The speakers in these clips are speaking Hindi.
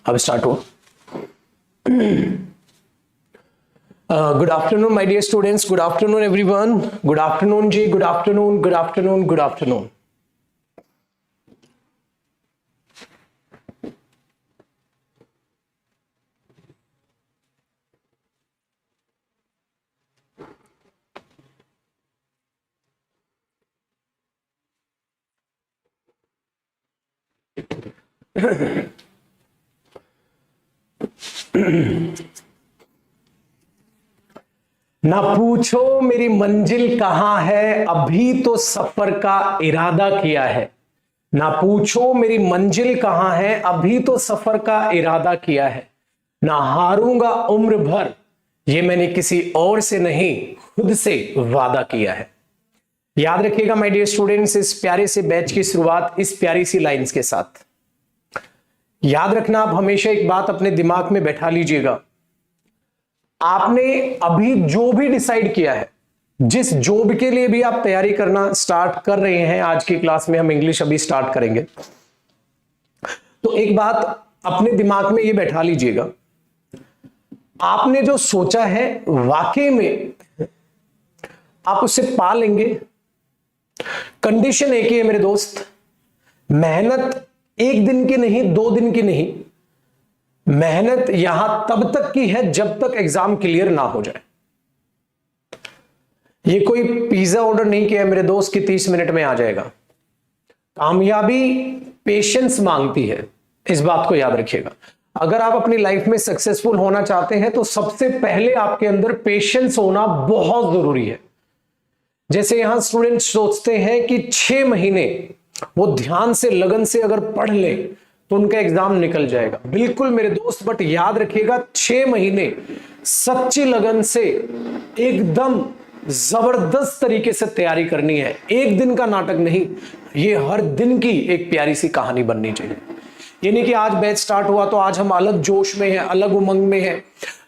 अब स्टार्ट हो. Good afternoon, my dear students. Good afternoon, everyone. Good afternoon, Ji. Good afternoon. Good afternoon. Good afternoon. ना पूछो मेरी मंजिल कहां है, अभी तो सफर का इरादा किया है। ना पूछो मेरी मंजिल कहां है, अभी तो सफर का इरादा किया है। ना हारूंगा उम्र भर, ये मैंने किसी और से नहीं खुद से वादा किया है। याद रखिएगा माय डियर स्टूडेंट्स, इस प्यारे से बैच की शुरुआत इस प्यारी सी लाइंस के साथ। याद रखना, आप हमेशा एक बात अपने दिमाग में बैठा लीजिएगा, आपने अभी जो भी डिसाइड किया है, जिस जॉब के लिए भी आप तैयारी करना स्टार्ट कर रहे हैं, आज की क्लास में हम इंग्लिश अभी स्टार्ट करेंगे, तो एक बात अपने दिमाग में ये बैठा लीजिएगा, आपने जो सोचा है वाकई में आप उसे पा लेंगे। कंडीशन एक ही है मेरे दोस्त, मेहनत एक दिन की नहीं, 2 दिन की नहीं, मेहनत यहां तब तक की है जब तक एग्जाम क्लियर ना हो जाए। ये कोई पिज्जा ऑर्डर नहीं किया मेरे दोस्त कि 30 मिनट में आ जाएगा। कामयाबी पेशेंस मांगती है, इस बात को याद रखिएगा। अगर आप अपनी लाइफ में सक्सेसफुल होना चाहते हैं तो सबसे पहले आपके अंदर पेशेंस होना बहुत जरूरी है। जैसे यहां स्टूडेंट सोचते हैं कि 6 महीने वो ध्यान से लगन से अगर पढ़ ले तो उनका एग्जाम निकल जाएगा। बिल्कुल मेरे दोस्त, बट याद रखिएगा 6 महीने सच्ची लगन से एकदम जबरदस्त तरीके से तैयारी करनी है। एक दिन का नाटक नहीं, ये हर दिन की एक प्यारी सी कहानी बननी चाहिए। ये नहीं कि आज बैच स्टार्ट हुआ तो आज हम अलग जोश में हैं, अलग उमंग में हैं,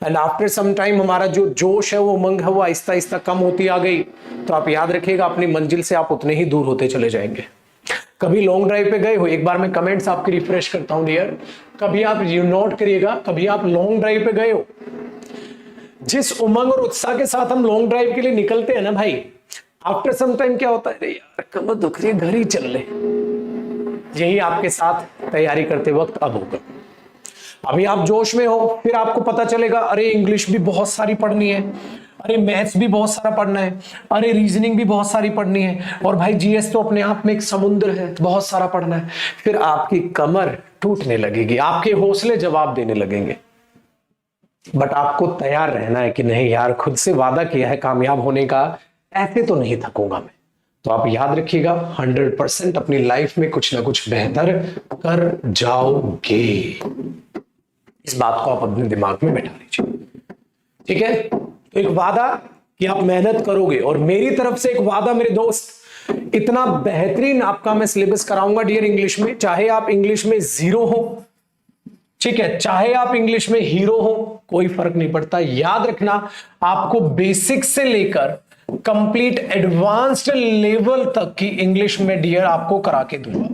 एंड आफ्टर सम टाइम हमारा जो जोश है, वो उमंग है, वो आहिस्ता आहिस्ता कम होती आ गई, तो आप याद रखिएगा अपनी मंजिल से आप उतने ही दूर होते चले जाएंगे। कभी लॉन्ग ड्राइव पे गए हो? एक बार मैं कमेंट्स आपके रिफ्रेश करता हूं डियर, कभी आप यू नोट करिएगा, कभी आप लॉन्ग ड्राइव पे गए हो? जिस उमंग और उत्साह के साथ हम लॉन्ग ड्राइव के लिए निकलते हैं ना भाई, आफ्टर सम टाइम क्या होता है, अरे यार कमर दुख रही है, घर ही चल ले। यही आपके साथ तैयारी करते वक्त अब होगा। अभी आप जोश में हो, फिर आपको पता चलेगा अरे इंग्लिश भी बहुत सारी पढ़नी है, अरे मैथ्स भी बहुत सारा पढ़ना है, अरे रीजनिंग भी बहुत सारी पढ़नी है, और भाई जीएस तो अपने आप में एक समुद्र है, बहुत सारा पढ़ना है। फिर आपकी कमर टूटने लगेगी, आपके हौसले जवाब देने लगेंगे। बट आपको तैयार रहना है कि नहीं यार, खुद से वादा किया है कामयाब होने का, ऐसे तो नहीं थकूंगा मैं। तो आप याद रखिएगा 100% अपनी लाइफ में कुछ ना कुछ बेहतर कर जाओगे। इस बात को आप अपने दिमाग में बैठा लीजिए, ठीक है? तो एक वादा कि आप मेहनत करोगे, और मेरी तरफ से एक वादा मेरे दोस्त, इतना बेहतरीन आपका मैं सिलेबस कराऊंगा डियर इंग्लिश में, चाहे आप इंग्लिश में 0 हो, ठीक है, चाहे आप इंग्लिश में हीरो हो, कोई फर्क नहीं पड़ता। याद रखना, आपको बेसिक से लेकर कंप्लीट एडवांस्ड लेवल तक की इंग्लिश में डियर आपको करा के दूंगा।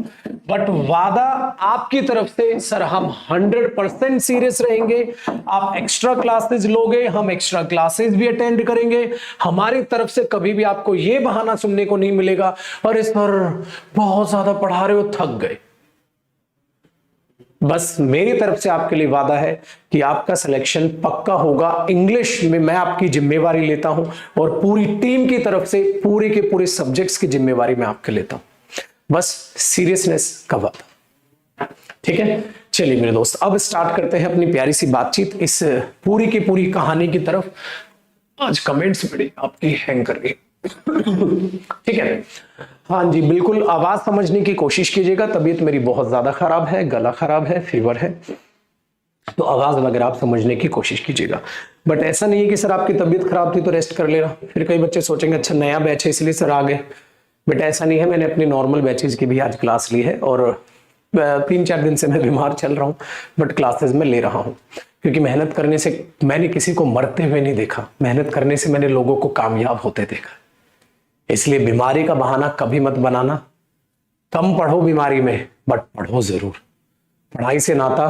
बट वादा आपकी तरफ से, सर हम 100% सीरियस रहेंगे, आप एक्स्ट्रा क्लासेस लोगे, हम एक्स्ट्रा क्लासेस भी अटेंड करेंगे। हमारी तरफ से कभी भी आपको यह बहाना सुनने को नहीं मिलेगा, अरे सर बहुत ज्यादा पढ़ा रहे हो, थक गए। बस मेरी तरफ से आपके लिए वादा है कि आपका सिलेक्शन पक्का होगा। इंग्लिश में मैं आपकी जिम्मेवारी लेता हूं, और पूरी टीम की तरफ से पूरे के पूरे सब्जेक्ट्स की जिम्मेवारी मैं आपके लेता हूं। बस सीरियसनेस का वादा, ठीक है? चलिए मेरे दोस्त, अब स्टार्ट करते हैं अपनी प्यारी सी बातचीत इस पूरी की पूरी कहानी की तरफ। आज कमेंट्स बड़ी आपकी हैंग कर गई, ठीक है? हाँ जी बिल्कुल, आवाज समझने की कोशिश कीजिएगा। तबीयत मेरी बहुत ज्यादा खराब है, गला खराब है, फीवर है, तो आवाज वगैरह आप समझने की कोशिश कीजिएगा। बट ऐसा नहीं है कि सर आपकी तबीयत खराब थी तो रेस्ट कर लेना। फिर कई बच्चे सोचेंगे अच्छा नया बैच है इसलिए सर आ गए। बट ऐसा नहीं है, मैंने अपनी नॉर्मल बैचेज की भी आज क्लास ली है, और 3-4 दिन से मैं बीमार चल रहा हूँ, बट क्लासेस में ले रहा हूँ, क्योंकि मेहनत करने से मैंने किसी को मरते हुए नहीं देखा, मेहनत करने से मैंने लोगों को कामयाब होते देखा। इसलिए बीमारी का बहाना कभी मत बनाना। कम पढ़ो बीमारी में, बट पढ़ो जरूर। पढ़ाई से नाता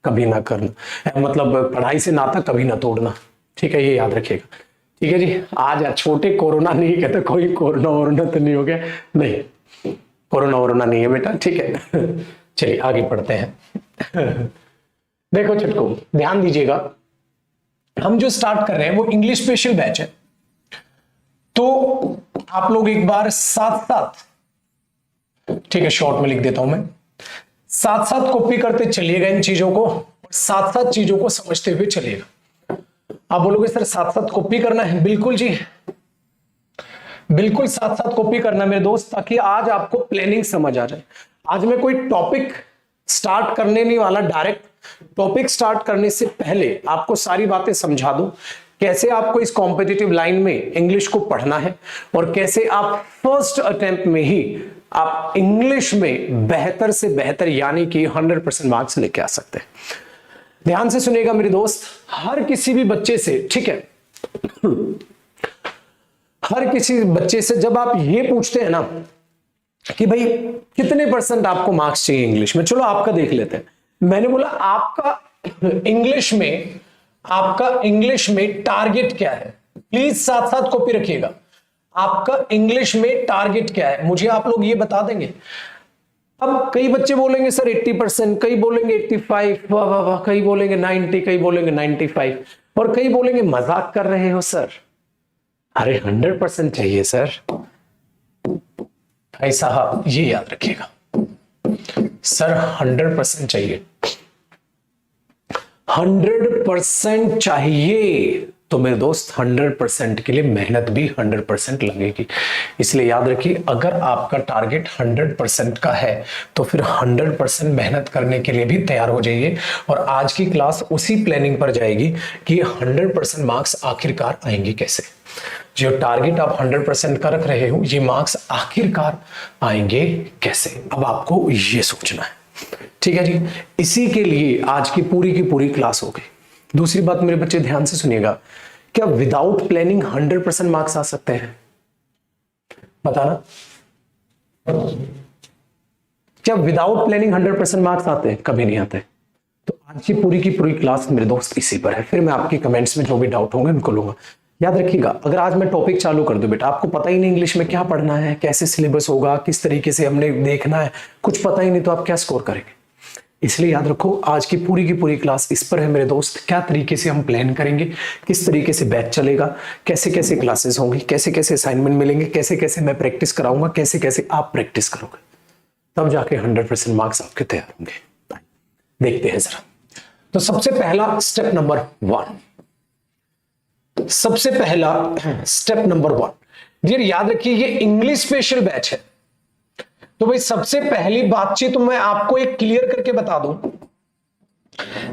कभी ना करना, मतलब पढ़ाई से नाता कभी ना तोड़ना, ठीक है? ये याद रखिएगा, ठीक है जी? आज छोटे कोरोना नहीं कहते, कोई कोरोना वोरोना तो नहीं हो गया, नहीं कोरोना वोरोना नहीं है बेटा, ठीक है? चलिए आगे पढ़ते हैं। देखो छटको, ध्यान दीजिएगा, हम जो स्टार्ट कर रहे हैं वो इंग्लिश स्पेशल बैच है, तो आप लोग एक बार साथ साथ, ठीक है शॉर्ट में लिख देता हूं मैं, साथ साथ कॉपी करते चलिएगा इन चीजों को, और साथ साथ चीजों को समझते हुए चलिएगा। आप बोलोगे सर साथ साथ कॉपी करना है? बिल्कुल जी, बिल्कुल साथ साथ कॉपी करना मेरे दोस्त, ताकि आज आपको प्लानिंग समझ आ जाए। आज मैं कोई टॉपिक स्टार्ट करने नहीं वाला, डायरेक्ट टॉपिक स्टार्ट करने से पहले आपको सारी बातें समझा दूं, कैसे आपको इस कॉम्पिटिटिव लाइन में इंग्लिश को पढ़ना है और कैसे आप फर्स्ट अटेम्प्ट में ही आप इंग्लिश में बेहतर से बेहतर यानी कि 100% मार्क्स लेके आ सकते हैं। ध्यान से सुनिएगा मेरे दोस्त, हर किसी भी बच्चे से, ठीक है, हर किसी बच्चे से जब आप ये पूछते हैं ना कि भाई कितने % आपको मार्क्स चाहिए इंग्लिश में, चलो आपका देख लेते हैं। मैंने बोला आपका इंग्लिश में टारगेट क्या है? प्लीज साथ साथ कॉपी रखिएगा। आपका इंग्लिश में टारगेट क्या है, मुझे आप लोग ये बता देंगे। अब कई बच्चे बोलेंगे सर 80%, कई बोलेंगे 85, वाह वाह वाह, कई बोलेंगे 90, कई बोलेंगे 95 और कई बोलेंगे मजाक कर रहे हो सर, अरे 100% चाहिए सर। भाई साहब ये याद रखिएगा, सर 100% चाहिए, 100% चाहिए तो मेरे दोस्त 100% के लिए मेहनत भी 100% लगेगी। इसलिए याद रखिए, अगर आपका टारगेट 100% का है तो फिर 100% मेहनत करने के लिए भी तैयार हो जाइए। और आज की क्लास उसी प्लानिंग पर जाएगी कि 100% मार्क्स आखिरकार आएंगे कैसे। जो टारगेट आप 100% का रख रहे हो, ये मार्क्स आखिरकार आएंगे कैसे, अब आपको ये सोचना है, ठीक है जी। इसी के लिए आज की पूरी क्लास हो गई। दूसरी बात मेरे बच्चे ध्यान से सुनिएगा, क्या विदाउट प्लानिंग 100% मार्क्स आ सकते हैं? बताना, क्या विदाउट प्लानिंग 100% मार्क्स आते हैं? कभी नहीं आते। तो आज की पूरी क्लास मेरे दोस्त इसी पर है। फिर मैं आपकी कमेंट्स में जो भी डाउट होंगे उनको लूंगा। याद रखिएगा, अगर आज मैं टॉपिक चालू कर दूं बेटा, आपको पता ही नहीं इंग्लिश में क्या पढ़ना है, कैसे सिलेबस होगा, किस तरीके से हमने देखना है, कुछ पता ही नहीं, तो आप क्या स्कोर करेंगे। इसलिए याद रखो, आज की पूरी क्लास इस पर है मेरे दोस्त, क्या तरीके से हम प्लान करेंगे, किस तरीके से बैच चलेगा, कैसे कैसे क्लासेस होंगी, कैसे कैसे असाइनमेंट मिलेंगे, कैसे कैसे मैं प्रैक्टिस कराऊंगा, कैसे कैसे आप प्रैक्टिस करोगे, तब जाके 100% मार्क्स आपके तैयार होंगे। देखते हैं जरा। तो सबसे पहला स्टेप नंबर 1, सबसे पहला स्टेप नंबर 1 डियर, याद रखिए ये इंग्लिश स्पेशल बैच है। तो भाई सबसे पहली बातचीत तो मैं आपको एक क्लियर करके बता दूं,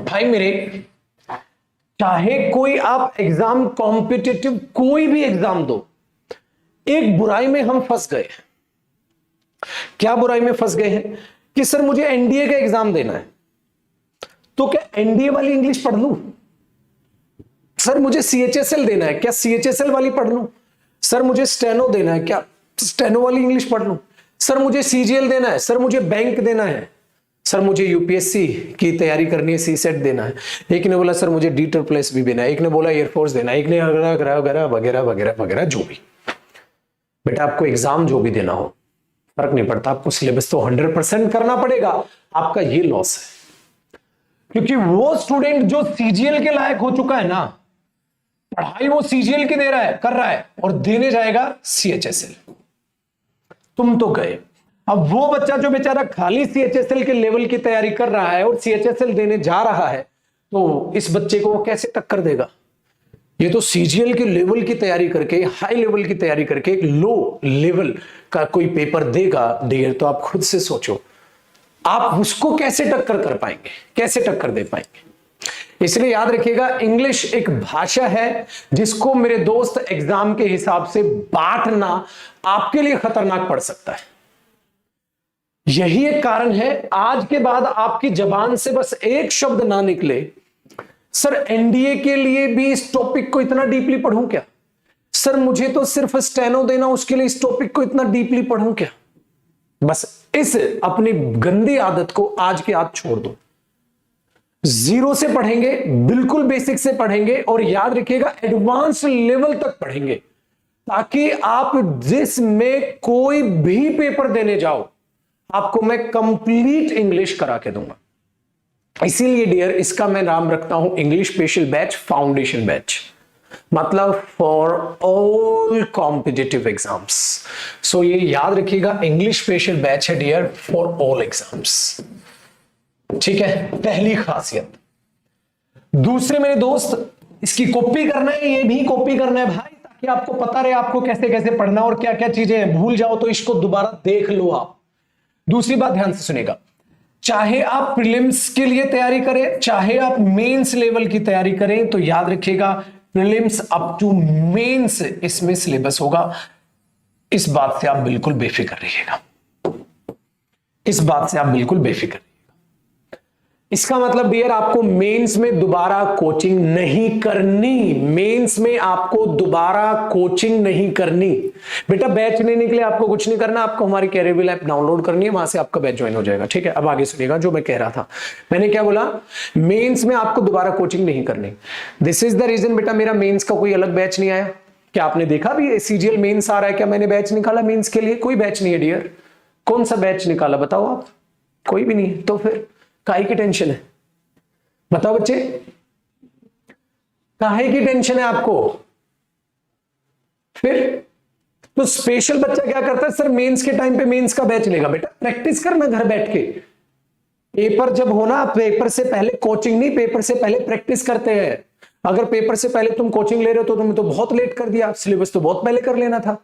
भाई मेरे, चाहे कोई आप एग्जाम कॉम्पिटिटिव कोई भी एग्जाम दो, एक बुराई में हम फंस गए। क्या बुराई में फंस गए हैं कि सर मुझे एनडीए का एग्जाम देना है, तो क्या एनडीए वाली इंग्लिश पढ़ लूं? सर मुझे सीएचएसएल देना है, क्या सीएचएसएल वाली पढ़ लूं? सर मुझे स्टेनो देना है, क्या स्टेनो वाली इंग्लिश पढ़ लूं? सर मुझे सीजीएल देना है, सर मुझे बैंक देना है, सर मुझे यूपीएससी की तैयारी करनी है, सीसेट देना है। एक ने बोला सर मुझे D++ भी देना है, एक ने बोला एयरफोर्स देना है, एक ने वगैरह वगैरह वगैरह वगैरह, जो भी। बेटा आपको एग्जाम जो भी देना हो फर्क नहीं पड़ता, आपको सिलेबस तो 100% करना पड़ेगा। आपका ये लॉस है, क्योंकि वो स्टूडेंट जो सीजीएल के लायक हो चुका है ना, पढ़ाई वो सीजीएल की दे रहा है, कर रहा है, और देने जाएगा सीएचएसएल, तुम तो गए। अब वो बच्चा जो बेचारा खाली सीएचएसएल के लेवल की तैयारी कर रहा है और सीएचएसएल देने जा रहा है, तो इस बच्चे को वो कैसे टक्कर देगा? ये तो सीजीएल के लेवल की तैयारी करके, हाई लेवल की तैयारी करके एक लो लेवल का कोई पेपर देगा डियर, तो आप खुद से सोचो आप उसको कैसे टक्कर कर पाएंगे, कैसे टक्कर दे पाएंगे। इसलिए याद रखिएगा, इंग्लिश एक भाषा है जिसको मेरे दोस्त एग्जाम के हिसाब से बांटना आपके लिए खतरनाक पड़ सकता है। यही एक कारण है, आज के बाद आपकी जबान से बस एक शब्द ना निकले, सर एनडीए के लिए भी इस टॉपिक को इतना डीपली पढ़ूं क्या? सर मुझे तो सिर्फ स्टेनो देना, उसके लिए इस टॉपिक को इतना डीपली पढ़ूं क्या? बस इस अपनी गंदी आदत को आज के आज छोड़ दो। जीरो से पढ़ेंगे, बिल्कुल बेसिक से पढ़ेंगे, और याद रखिएगा एडवांस लेवल तक पढ़ेंगे, ताकि आप जिसमें कोई भी पेपर देने जाओ आपको मैं कंप्लीट इंग्लिश करा के दूंगा। इसीलिए डियर इसका मैं नाम रखता हूं English special batch, foundation batch, मतलब फॉर ऑल कॉम्पिटिटिव एग्जाम्स। सो ये याद रखिएगा, इंग्लिश स्पेशल बैच है डियर फॉर ऑल एग्जाम्स, ठीक है, पहली खासियत। दूसरे मेरे दोस्त, इसकी कॉपी करना है, ये भी कॉपी करना है भाई, ताकि आपको पता रहे आपको कैसे कैसे पढ़ना और क्या क्या चीजें हैं। भूल जाओ तो इसको दोबारा देख लो आप। दूसरी बात ध्यान से सुनेगा, चाहे आप प्रीलिम्स के लिए तैयारी करें, चाहे आप मेंस लेवल की तैयारी करें, तो याद रखिएगा प्रीलिम्स अप टू मेंस इसमें सिलेबस होगा। इस बात से आप बिल्कुल बेफिक्र रहिएगा, इस बात से आप बिल्कुल बेफिक्र। इसका मतलब डियर आपको मेंस में दोबारा कोचिंग नहीं करनी, मेंस में आपको दोबारा कोचिंग नहीं करनी। बेटा बैच लेने के लिए आपको कुछ नहीं करना, आपको हमारी कैरियर ऐप डाउनलोड करनी है, वहां से आपका बैच ज्वाइन हो जाएगा। ठीक है, अब आगे सुनिएगा जो मैं कह रहा था। मैंने क्या बोला, मेंस में आपको दोबारा कोचिंग नहीं करनी। दिस इज द रीजन बेटा मेरा मेंस का कोई अलग बैच नहीं आया। क्या आपने देखा भी सीजीएल मेंस आ रहा है, क्या मैंने बैच निकाला मेंस के लिए? कोई बैच नहीं है डियर। कौन सा बैच निकाला बताओ आप? कोई भी नहीं। तो फिर काहे की टेंशन है? बताओ बच्चे, काहे की टेंशन है आपको? फिर तो स्पेशल बच्चा क्या करता है, सर मेंस के टाइम पे मेंस का बैच लेगा। बेटा प्रैक्टिस करना घर बैठ के, पेपर जब होना पेपर से पहले कोचिंग नहीं, पेपर से पहले प्रैक्टिस करते हैं। अगर पेपर से पहले तुम कोचिंग ले रहे हो तो तुमने तो बहुत लेट कर दिया, सिलेबस तो बहुत पहले कर लेना था।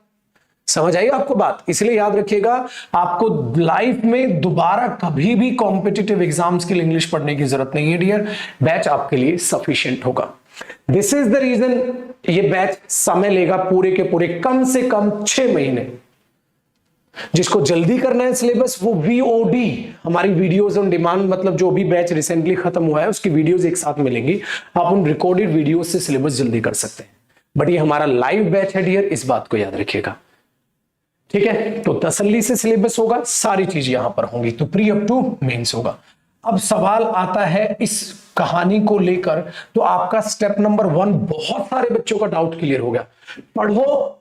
समझ आई आपको बात? इसलिए याद रखिएगा आपको लाइफ में दोबारा कभी भी कॉम्पिटिटिव एग्जाम्स के लिए इंग्लिश पढ़ने की जरूरत नहीं है डियर, बैच आपके लिए सफिशिएंट होगा। दिस इज द रीजन ये बैच समय लेगा पूरे के पूरे कम से कम 6 महीने। जिसको जल्दी करना है सिलेबस, वो वीओडी हमारी वीडियोस ऑन डिमांड, मतलब जो भी बैच रिसेंटली खत्म हुआ है उसकी वीडियोस एक साथ मिलेंगी, आप उन रिकॉर्डेड वीडियोस से सिलेबस जल्दी कर सकते हैं। बट ये हमारा लाइव बैच है डियर, इस बात को याद रखिएगा। ठीक है, तो तसल्ली से सिलेबस होगा, सारी चीज यहां पर होंगी, तो प्री अप टू मेंस होगा। अब सवाल आता है इस कहानी को लेकर, तो आपका स्टेप नंबर 1 बहुत सारे बच्चों का डाउट क्लियर हो गया। पढ़ो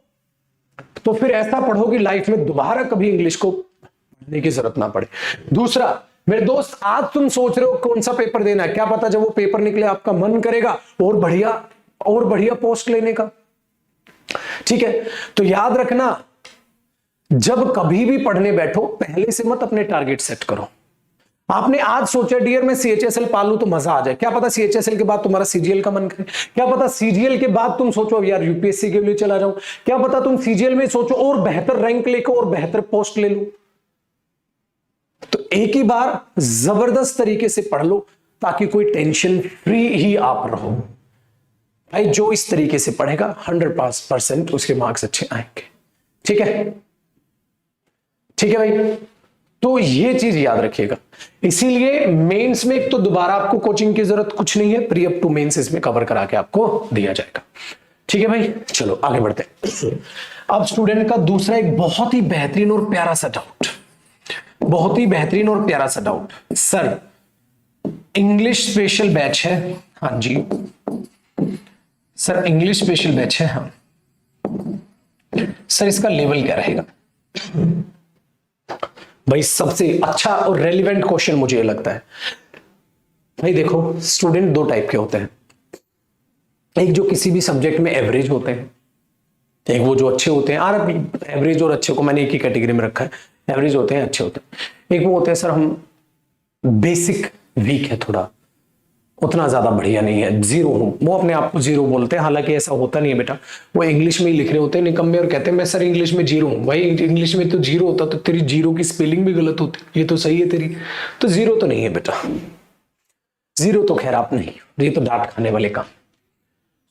तो फिर ऐसा पढ़ो कि लाइफ में दोबारा कभी इंग्लिश को पढ़ने की जरूरत ना पड़े। दूसरा, मेरे दोस्त आज तुम सोच रहे हो कौन सा पेपर देना है, क्या पता जब वो पेपर निकले आपका मन करेगा और बढ़िया पोस्ट लेने का। ठीक है, तो याद रखना जब कभी भी पढ़ने बैठो पहले से मत अपने टारगेट सेट करो। आपने आज सोचा डियर मैं सीएचएसएल पालू तो मजा आ जाए, क्या पता सीएचएसएल के बाद तुम्हारा सीजीएल का मन करे, क्या पता सीजीएल के बाद तुम सोचो यार यूपीएससी के लिए चला जाऊं, क्या पता तुम सीजीएल में सोचो और बेहतर रैंक लेकर और बेहतर पोस्ट ले लो। तो एक ही बार जबरदस्त तरीके से पढ़ लो ताकि कोई टेंशन फ्री ही आप रहो। भाई जो इस तरीके से पढ़ेगा 100% उसके मार्क्स अच्छे आएंगे। ठीक है, ठीक है भाई, तो ये चीज याद रखिएगा। इसीलिए मेंस में एक तो दोबारा आपको कोचिंग की जरूरत कुछ नहीं है, प्री अप टू मेंस इसमें कवर करा के आपको दिया जाएगा। ठीक है भाई, चलो आगे बढ़ते हैं। अब स्टूडेंट का दूसरा एक बहुत ही बेहतरीन और प्यारा सा डाउट, बहुत ही बेहतरीन और प्यारा सा doubt, sir English special batch है? हाँ जी सर इंग्लिश स्पेशल बैच है। हाँ सर, इसका लेवल क्या रहेगा? भाई सबसे अच्छा और रेलिवेंट क्वेश्चन मुझे लगता है। भाई देखो स्टूडेंट 2 टाइप के होते हैं, एक जो किसी भी सब्जेक्ट में एवरेज होते हैं, एक वो जो अच्छे होते हैं। एवरेज और अच्छे को मैंने एक ही कैटेगरी में रखा है, एवरेज होते हैं अच्छे होते हैं। एक वो होते हैं सर हम बेसिक वीक है, थोड़ा उतना ज्यादा बढ़िया नहीं है, जीरो हूं, वो अपने आप को जीरो बोलते हैं, हालांकि ऐसा होता नहीं है बेटा, वो इंग्लिश में ही लिख रहे होते हैं निकम्मे और कहते हैं मैं सर इंग्लिश में जीरो हूं। भाई इंग्लिश में तो जीरो होता तो तेरी जीरो की स्पेलिंग भी गलत होती, ये तो सही है तेरी, तो जीरो तो नहीं है बेटा, जीरो तो खैर आप नहीं, ये तो डांट खाने वाले काम।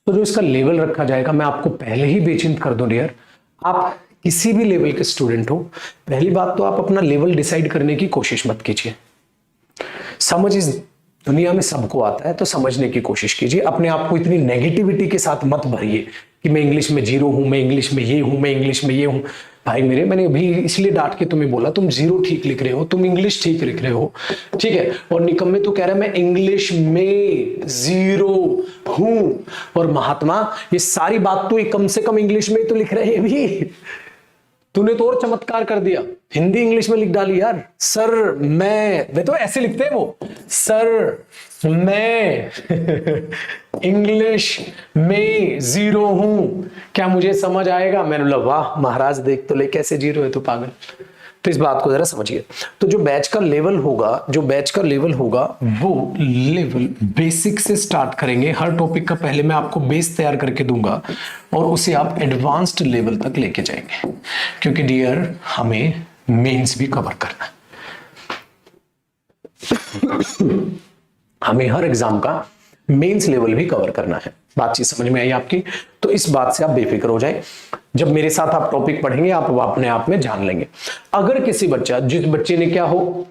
तो जो इसका लेवल रखा जाएगा मैं आपको पहले ही बेचिंत कर दूं डियर, आप किसी भी लेवल के स्टूडेंट हो, पहली बात तो आप अपना लेवल डिसाइड करने की कोशिश मत कीजिए। समझ इस दुनिया में सबको आता है, तो समझने की कोशिश कीजिए। अपने आप को इतनी नेगेटिविटी के साथ मत भरिए कि मैं इंग्लिश में जीरो हूं, मैं इंग्लिश में ये हूं, मैं इंग्लिश में ये हूं। भाई मेरे, मैंने अभी इसलिए डांट के तुम्हें बोला तुम जीरो ठीक लिख रहे हो, तुम इंग्लिश ठीक लिख रहे हो, ठीक है, और निकम्मे तू कह रहा है मैं इंग्लिश में जीरो हूं। और महात्मा ये सारी बात तो कम से कम इंग्लिश में तो लिख रहे हैं भी, तूने तो और चमत्कार कर दिया, हिंदी इंग्लिश में लिख डाली यार। सर मैं, वे तो ऐसे लिखते हैं वो, सर मैं इंग्लिश में जीरो हूं, क्या मुझे समझ आएगा? मैंने बोला वाह महाराज देख तो ले कैसे जीरो है तू पागल। तो इस बात को जरा समझिए। तो जो बैच का लेवल होगा वो लेवल बेसिक से स्टार्ट करेंगे। हर टॉपिक का पहले मैं आपको बेस तैयार करके दूंगा और उसे आप एडवांस्ड लेवल तक लेके जाएंगे, क्योंकि डियर हमें मेंस भी कवर करना है। हमें हर एग्जाम का मेंस लेवल भी कवर करना है। बातचीत समझ में आई आपकी? तो इस बात से आप बेफिक्र हो जाए। जब मेरे साथ आप टॉपिक पढ़ेंगे आप अपने आप में जान लेंगे। अगर किसी जिस बच्चे ने क्या हो,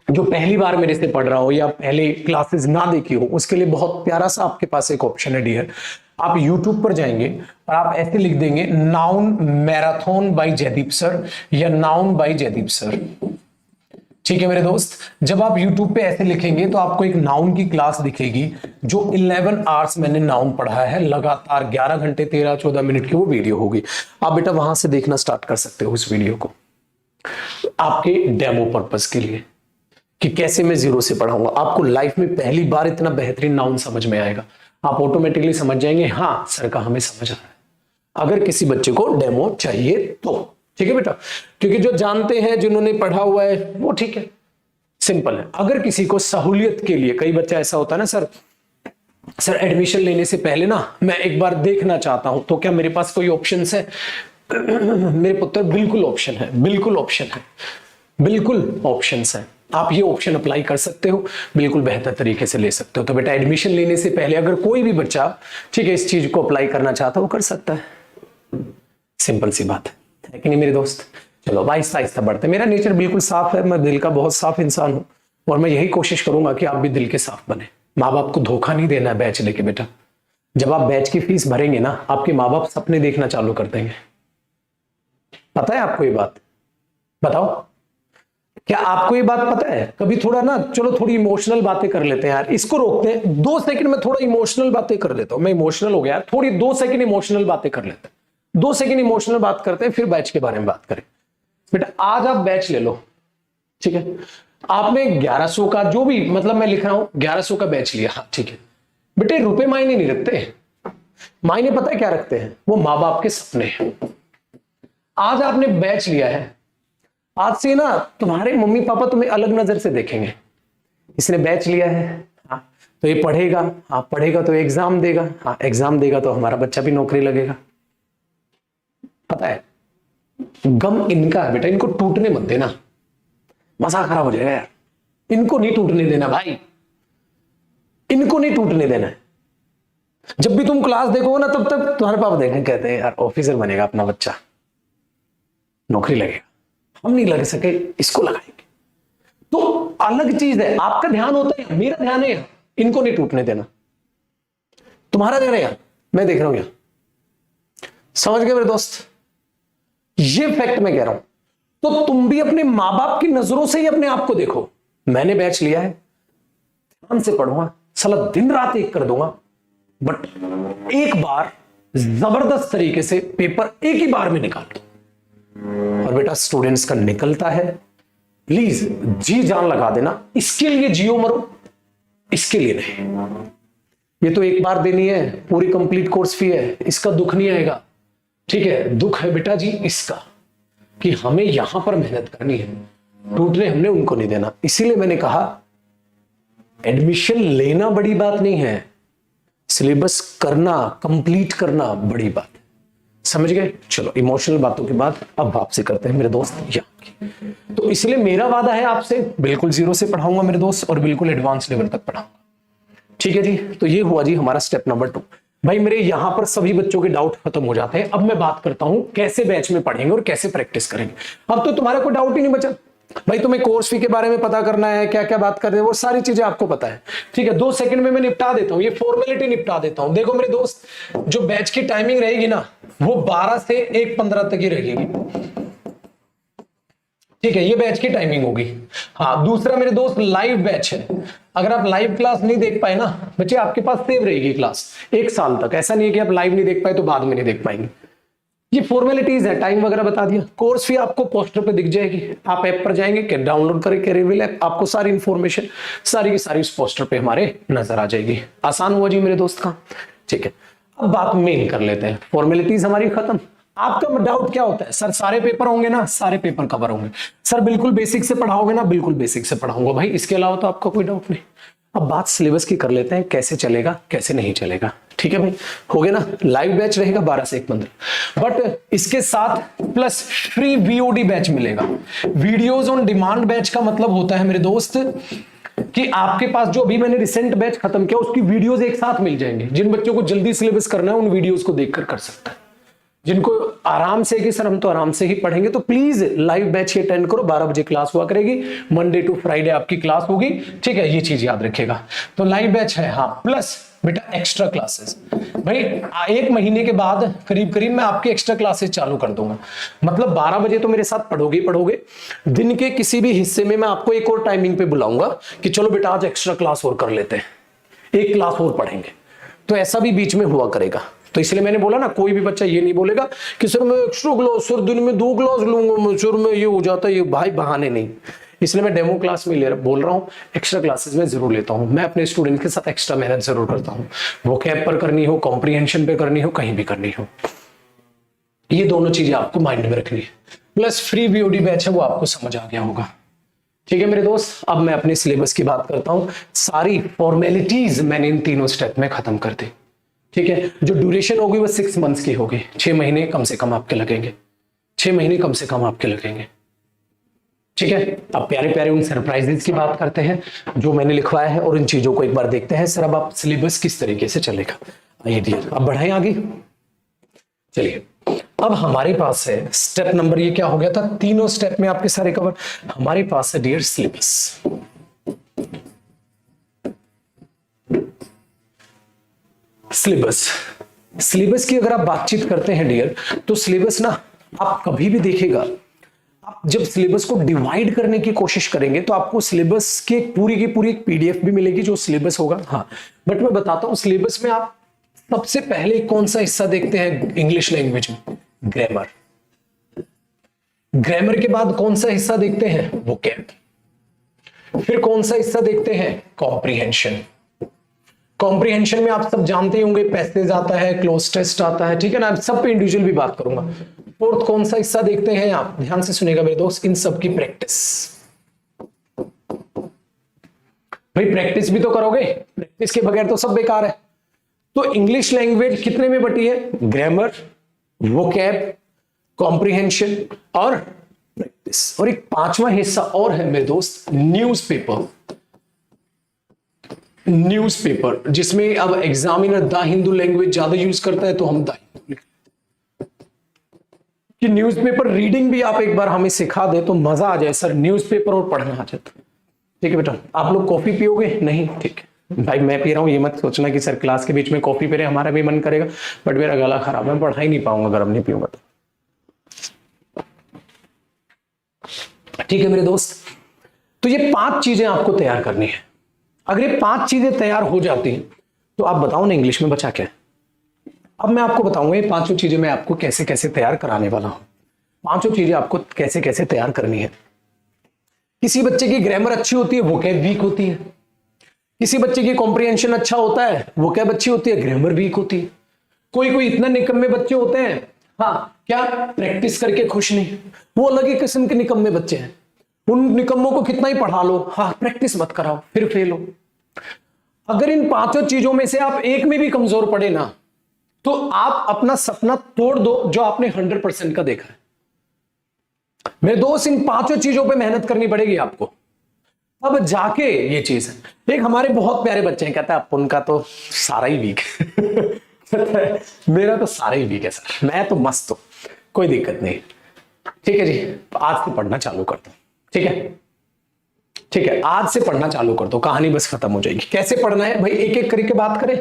जो पहली बार मेरे से पढ़ रहा हो या पहले क्लासेस ना देखी हो, उसके लिए बहुत प्यारा सा आपके पास एक ऑप्शन है डियर। आप YouTube पर जाएंगे और आप ऐसे लिख देंगे noun marathon by Jaideep sir या नाउन बाय जयदीप सर। ठीक है मेरे दोस्त, जब आप YouTube पे ऐसे लिखेंगे तो आपको एक नाउन की क्लास दिखेगी जो 11 आवर्स मैंने नाउन पढ़ा है, लगातार 11 घंटे 13-14 मिनट की वो वीडियो होगी। आप बेटा वहां से देखना स्टार्ट कर सकते हो इस वीडियो को, आपके डेमो पर्पस के लिए, कि कैसे मैं जीरो से पढ़ाऊंगा। आपको लाइफ में पहली बार इतना बेहतरीन नाउन समझ में आएगा, आप ऑटोमेटिकली समझ जाएंगे हाँ सर का हमें समझ आ रहा है। अगर किसी बच्चे को डेमो चाहिए तो ठीक है बेटा, क्योंकि जो जानते हैं जिन्होंने पढ़ा हुआ है वो ठीक है, सिंपल है। अगर किसी को सहूलियत के लिए, कई बच्चा ऐसा होता है ना सर एडमिशन लेने से पहले ना मैं एक बार देखना चाहता हूं, तो क्या मेरे पास कोई ऑप्शन है? मेरे पुत्र बिल्कुल ऑप्शन है, बिल्कुल ऑप्शन है, बिल्कुल ऑप्शन है। आप ये ऑप्शन अप्लाई कर सकते हो, बिल्कुल बेहतर तरीके से ले सकते हो। तो बेटा एडमिशन लेने से पहले अगर कोई भी बच्चा ठीक है इस चीज को अप्लाई करना चाहता है वो कर सकता है। सिंपल सी बात है कि नहीं मेरे दोस्त? चलो आहिस्ता आहिस्ता बढ़ते। मेरा नेचर बिल्कुल साफ है, मैं दिल का बहुत साफ इंसान हूं और मैं यही कोशिश करूंगा कि आप भी दिल के साफ बने। माँ बाप को धोखा नहीं देना है बैच लेके बेटा। जब आप बैच की फीस भरेंगे ना, आपके माँ बाप सपने देखना चालू कर देंगे। पता है आपको ये बात? बताओ, क्या आपको ये बात पता है? कभी थोड़ा ना, चलो थोड़ी इमोशनल बातें कर लेते हैं यार, इसको रोकते हैं 2 सेकंड में, थोड़ा इमोशनल बातें कर लेता हूं। मैं इमोशनल हो गया यार, थोड़ी 2 सेकंड इमोशनल बातें कर लेते हैं, 2 सेकंड इमोशनल बात करते हैं, फिर बैच के बारे में बात करें। बेटा आज आप बैच ले लो, ठीक है? आपने 1100 का जो भी, मतलब मैं लिख रहा हूं 1100 का बैच लिया, हाँ ठीक है बेटे। रुपए मायने नहीं रखते, मायने पता है क्या रखते हैं? वो माँ बाप के सपने हैं। आज आपने बैच लिया है, आज से ना तुम्हारे मम्मी पापा तुम्हें अलग नजर से देखेंगे। इसने बैच लिया है, हाँ तो ये पढ़ेगा, हाँ पढ़ेगा तो एग्जाम देगा, हाँ एग्जाम देगा तो हमारा बच्चा भी नौकरी लगेगा। पता है गम इनका है बेटा, इनको टूटने मत देना, मजा खराब हो जाएगा यार। इनको नहीं टूटने देना भाई, इनको नहीं टूटने देना है। जब भी तुम क्लास देखोगे ना तब तक तुम्हारे पापा देखेंगे, कहते हैं यार ऑफिसर बनेगा अपना बच्चा, नौकरी लगेगा, हम नहीं लग सके इसको लगाएंगे। तो अलग चीज है, आपका ध्यान होता है, मेरा ध्यान है यहां, इनको नहीं टूटने देना। तुम्हारा ध्यान है यार, मैं देख रहा हूं यहां। समझ गए मेरे दोस्त? ये फैक्ट मैं कह रहा हूं। तो तुम भी अपने मां बाप की नजरों से ही अपने आप को देखो। मैंने बैच लिया है, ध्यान से पढ़ूंगा, साला दिन रात एक कर दूंगा, बट एक बार जबरदस्त तरीके से पेपर एक ही बार में निकाल दो। और बेटा स्टूडेंट्स का निकलता है, प्लीज जी जान लगा देना, इसके लिए जियो मरो, इसके लिए नहीं। ये तो एक बार देनी है, पूरी कंप्लीट कोर्स फी है, इसका दुख नहीं आएगा, ठीक है? दुख है बेटा जी इसका कि हमें यहां पर मेहनत करनी है, टूटने हमने उनको नहीं देना। इसीलिए मैंने कहा एडमिशन लेना बड़ी बात नहीं है, सिलेबस करना, कंप्लीट करना बड़ी बात है। समझ गए? चलो इमोशनल बातों के बाद अब वापसी करते हैं मेरे दोस्त यहाँ की। तो इसलिए मेरा वादा है आपसे, बिल्कुल जीरो से पढ़ाऊंगा मेरे दोस्त और बिल्कुल एडवांस लेवल तक पढ़ाऊंगा। ठीक है जी? तो ये हुआ जी हमारा स्टेप नंबर 2। भाई मेरे यहां पर सभी बच्चों के डाउट खत्म हो जाते हैं। अब मैं बात करता हूं कैसे बैच में पढ़ेंगे और कैसे प्रैक्टिस करेंगे। अब तो तुम्हारा कोई डाउट ही नहीं बचा भाई, तुम्हें कोर्स फी के बारे में पता करना है, क्या क्या बात कर रहे हैं वो सारी चीजें आपको पता है, ठीक है? 2 सेकंड में मैं निपटा देता हूं, ये फॉर्मेलिटी निपटा देता हूं। देखो मेरे दोस्त, जो बैच की टाइमिंग रहेगी ना वो 12 से 1:15 तक ही रहेगी, ठीक है? ये बैच की टाइमिंग होगी। हाँ दूसरा मेरे दोस्त लाइव बैच है, अगर आप लाइव क्लास नहीं देख पाए ना बच्चे, आपके पास सेव रहेगी क्लास 1 साल तक। ऐसा नहीं है कि आप लाइव नहीं देख पाए तो बाद में नहीं देख पाएंगे। ये फॉर्मेलिटीज है, टाइम वगैरह बता दिया। कोर्स फी आपको पोस्टर पे दिख जाएगी, आप ऐप पर जाएंगे, डाउनलोड करें कैरियर ऐप, आपको सारी इंफॉर्मेशन सारी की सारी उस पोस्टर पे हमारे नजर आ जाएगी। आसान हुआ जी मेरे दोस्त का, ठीक है? अब बात मेन कर लेते हैं, फॉर्मेलिटीज हमारी खत्म, आपका डाउट क्या होता है, सर सारे पेपर होंगे ना? सारे पेपर कवर होंगे। सर बिल्कुल बेसिक से पढ़ाओगे ना? बिल्कुल बेसिक से पढ़ाऊंगा भाई, इसके अलावा तो आपका कोई डाउट नहीं। अब बात सिलेबस की कर लेते हैं, कैसे चलेगा कैसे नहीं चलेगा। ठीक है भाई, हो गया ना? लाइव बैच रहेगा 12 से 1 बट इसके साथ प्लस फ्री वीओडी बैच मिलेगा। वीडियोज ऑन डिमांड बैच का मतलब होता है मेरे दोस्त कि आपके पास जो अभी मैंने रिसेंट बैच खत्म किया उसकी वीडियोस एक साथ मिल जाएंगे। जिन बच्चों को जल्दी सिलेबस करना है उन वीडियोस को देखकर कर सकता है। जिनको आराम से कि सर हम तो आराम से ही पढ़ेंगे, तो प्लीज लाइव बैच अटेंड करो। 12 बजे क्लास हुआ करेगी, मंडे टू फ्राइडे आपकी क्लास होगी। ठीक है, ये चीज याद रखिएगा। तो लाइव बैच है, हाँ, प्लस बेटा एक्स्ट्रा क्लासेस। भाई 1 महीने के बाद करीब करीब मैं आपके एक्स्ट्रा क्लासेस चालू कर दूंगा। मतलब 12 बजे तो मेरे साथ पढ़ोगे ही पढ़ोगे, दिन के किसी भी हिस्से में मैं आपको एक और टाइमिंग पे बुलाऊंगा कि चलो बेटा आज एक्स्ट्रा क्लास और कर लेते हैं, एक क्लास और पढ़ेंगे। तो ऐसा भी बीच में हुआ करेगा। तो इसलिए मैंने बोला ना, कोई भी बच्चा ये नहीं बोलेगा कि सर मैं एक्स्ट्रा क्लास सर दिन में 2 क्लास लूंगा, सर मैं ये हो जाता है, ये भाई बहाने नहीं। इसलिए मैं डेमो क्लास में बोल रहा हूँ, एक्स्ट्रा क्लासेस में जरूर लेता हूँ। मैं अपने स्टूडेंट के साथ एक्स्ट्रा मेहनत जरूर करता हूँ, वोकैब पर करनी हो, कॉम्प्रिहेंशन पे करनी हो, कहीं भी करनी हो। ये दोनों चीजें आपको माइंड में रखनी है। प्लस फ्री वीओडी बैच है, वो आपको समझ आ गया होगा। ठीक है मेरे दोस्त, अब मैं अपने सिलेबस की बात करता हूँ। सारी फॉर्मेलिटीज मैंने इन तीनों स्टेप में खत्म कर दी। ठीक है, जो ड्यूरेशन होगी वो 6 मंथ्स की होगी। 6 महीने कम से कम आपके लगेंगे, 6 महीने कम से कम आपके लगेंगे। ठीक है, अब प्यारे प्यारे उन सरप्राइजेस की बात करते हैं जो मैंने लिखवाया है, और इन चीजों को एक बार देखते हैं। सर अब आप सिलेबस किस तरीके से चलेगा, आइए डियर अब बढ़ाएं आगे। चलिए, अब हमारे पास है स्टेप नंबर, ये क्या हो गया था, तीनों स्टेप में आपके सारे कवर। हमारे पास है डियर सिलेबस। सिलेबस की अगर आप बातचीत करते हैं डियर, तो सिलेबस ना आप कभी भी देखिएगा, आप जब सिलेबस को डिवाइड करने की कोशिश करेंगे तो आपको सिलेबस की पूरी एक पीडीएफ भी मिलेगी जो सिलेबस होगा। हाँ, बट मैं बताता हूं सिलेबस में आप सबसे पहले कौन सा हिस्सा देखते हैं इंग्लिश लैंग्वेज में, ग्रामर। ग्रामर के बाद कौन सा हिस्सा देखते हैं, वोकैब। फिर कौन सा हिस्सा देखते हैं, कॉम्प्रिहेंशन। कॉम्प्रिहेंशन में आप सब जानते होंगे, पैसेज आता है, क्लोज टेस्ट आता है। ठीक है ना, सब पे इंडिविजुअल भी बात करूंगा। फोर्थ कौन सा हिस्सा देखते हैं आप, ध्यान से सुनेगा मेरे दोस्त, इन सब की प्रैक्टिस। भाई प्रैक्टिस भी तो करोगे, प्रैक्टिस के बगैर तो सब बेकार है। तो इंग्लिश लैंग्वेज कितने में बटी है, ग्रामर, वोकैब, कॉम्प्रिहेंशन और प्रैक्टिस। और एक 5वां हिस्सा और है मेरे दोस्त, न्यूज़पेपर। न्यूज़पेपर जिसमें अब एग्जामिनर द हिंदू लैंग्वेज ज्यादा यूज करता है, तो हम द हिंदू लिखते हैं। कि न्यूज़पेपर रीडिंग भी आप एक बार हमें सिखा दे तो मजा आ जाए, सर न्यूज़पेपर और पढ़ना आ जाता। ठीक है बेटा, आप लोग कॉफी पियोगे? नहीं, ठीक है भाई, मैं पी रहा हूं, ये मत सोचना कि सर क्लास के बीच में कॉफी पी रहे, हमारा भी मन करेगा, बट मेरा गला खराब है, मैं पढ़ा ही नहीं पाऊंगा अगर हम नहीं पीऊंगा तो। ठीक है मेरे दोस्त, तो ये 5 चीजें आपको तैयार करनी है। अगर ये 5 चीजें तैयार हो जाती हैं तो आप बताओ ना इंग्लिश में बचा क्या है। अब मैं आपको बताऊंगा ये 5 चीजें मैं आपको कैसे कैसे तैयार कराने वाला हूं। 5 चीजें आपको कैसे कैसे तैयार करनी है। किसी बच्चे की ग्रामर अच्छी होती है, वोकैब वीक होती है। किसी बच्चे की कॉम्प्रिहेंशन अच्छा होता है, वोकैब अच्छी होती है, ग्रामर वीक होती है। कोई इतना निकम्मे बच्चे होते हैं, हाँ क्या, प्रैक्टिस करके खुश नहीं, वो अलग ही किस्म के निकम्मे बच्चे हैं। उन निकम्मों को कितना ही पढ़ा लो, हाँ प्रैक्टिस मत कराओ, फिर फेल हो। अगर इन 5 चीजों में से आप एक में भी कमजोर पड़े ना, तो आप अपना सपना तोड़ दो जो आपने 100% का देखा है। मेरे दोस्त, इन 5 चीजों पे मेहनत करनी पड़ेगी आपको, अब जाके ये चीज है। एक हमारे बहुत प्यारे बच्चे हैं, कहता है उनका तो सारा ही वीक है मेरा तो सारा ही वीक है सर, मैं तो मस्त हूं, कोई दिक्कत नहीं। ठीक है जी, आज से पढ़ना चालू कर दो। ठीक है, ठीक है, आज से पढ़ना चालू कर दो, कहानी बस खत्म हो जाएगी। कैसे पढ़ना है भाई, एक एक करके बात करें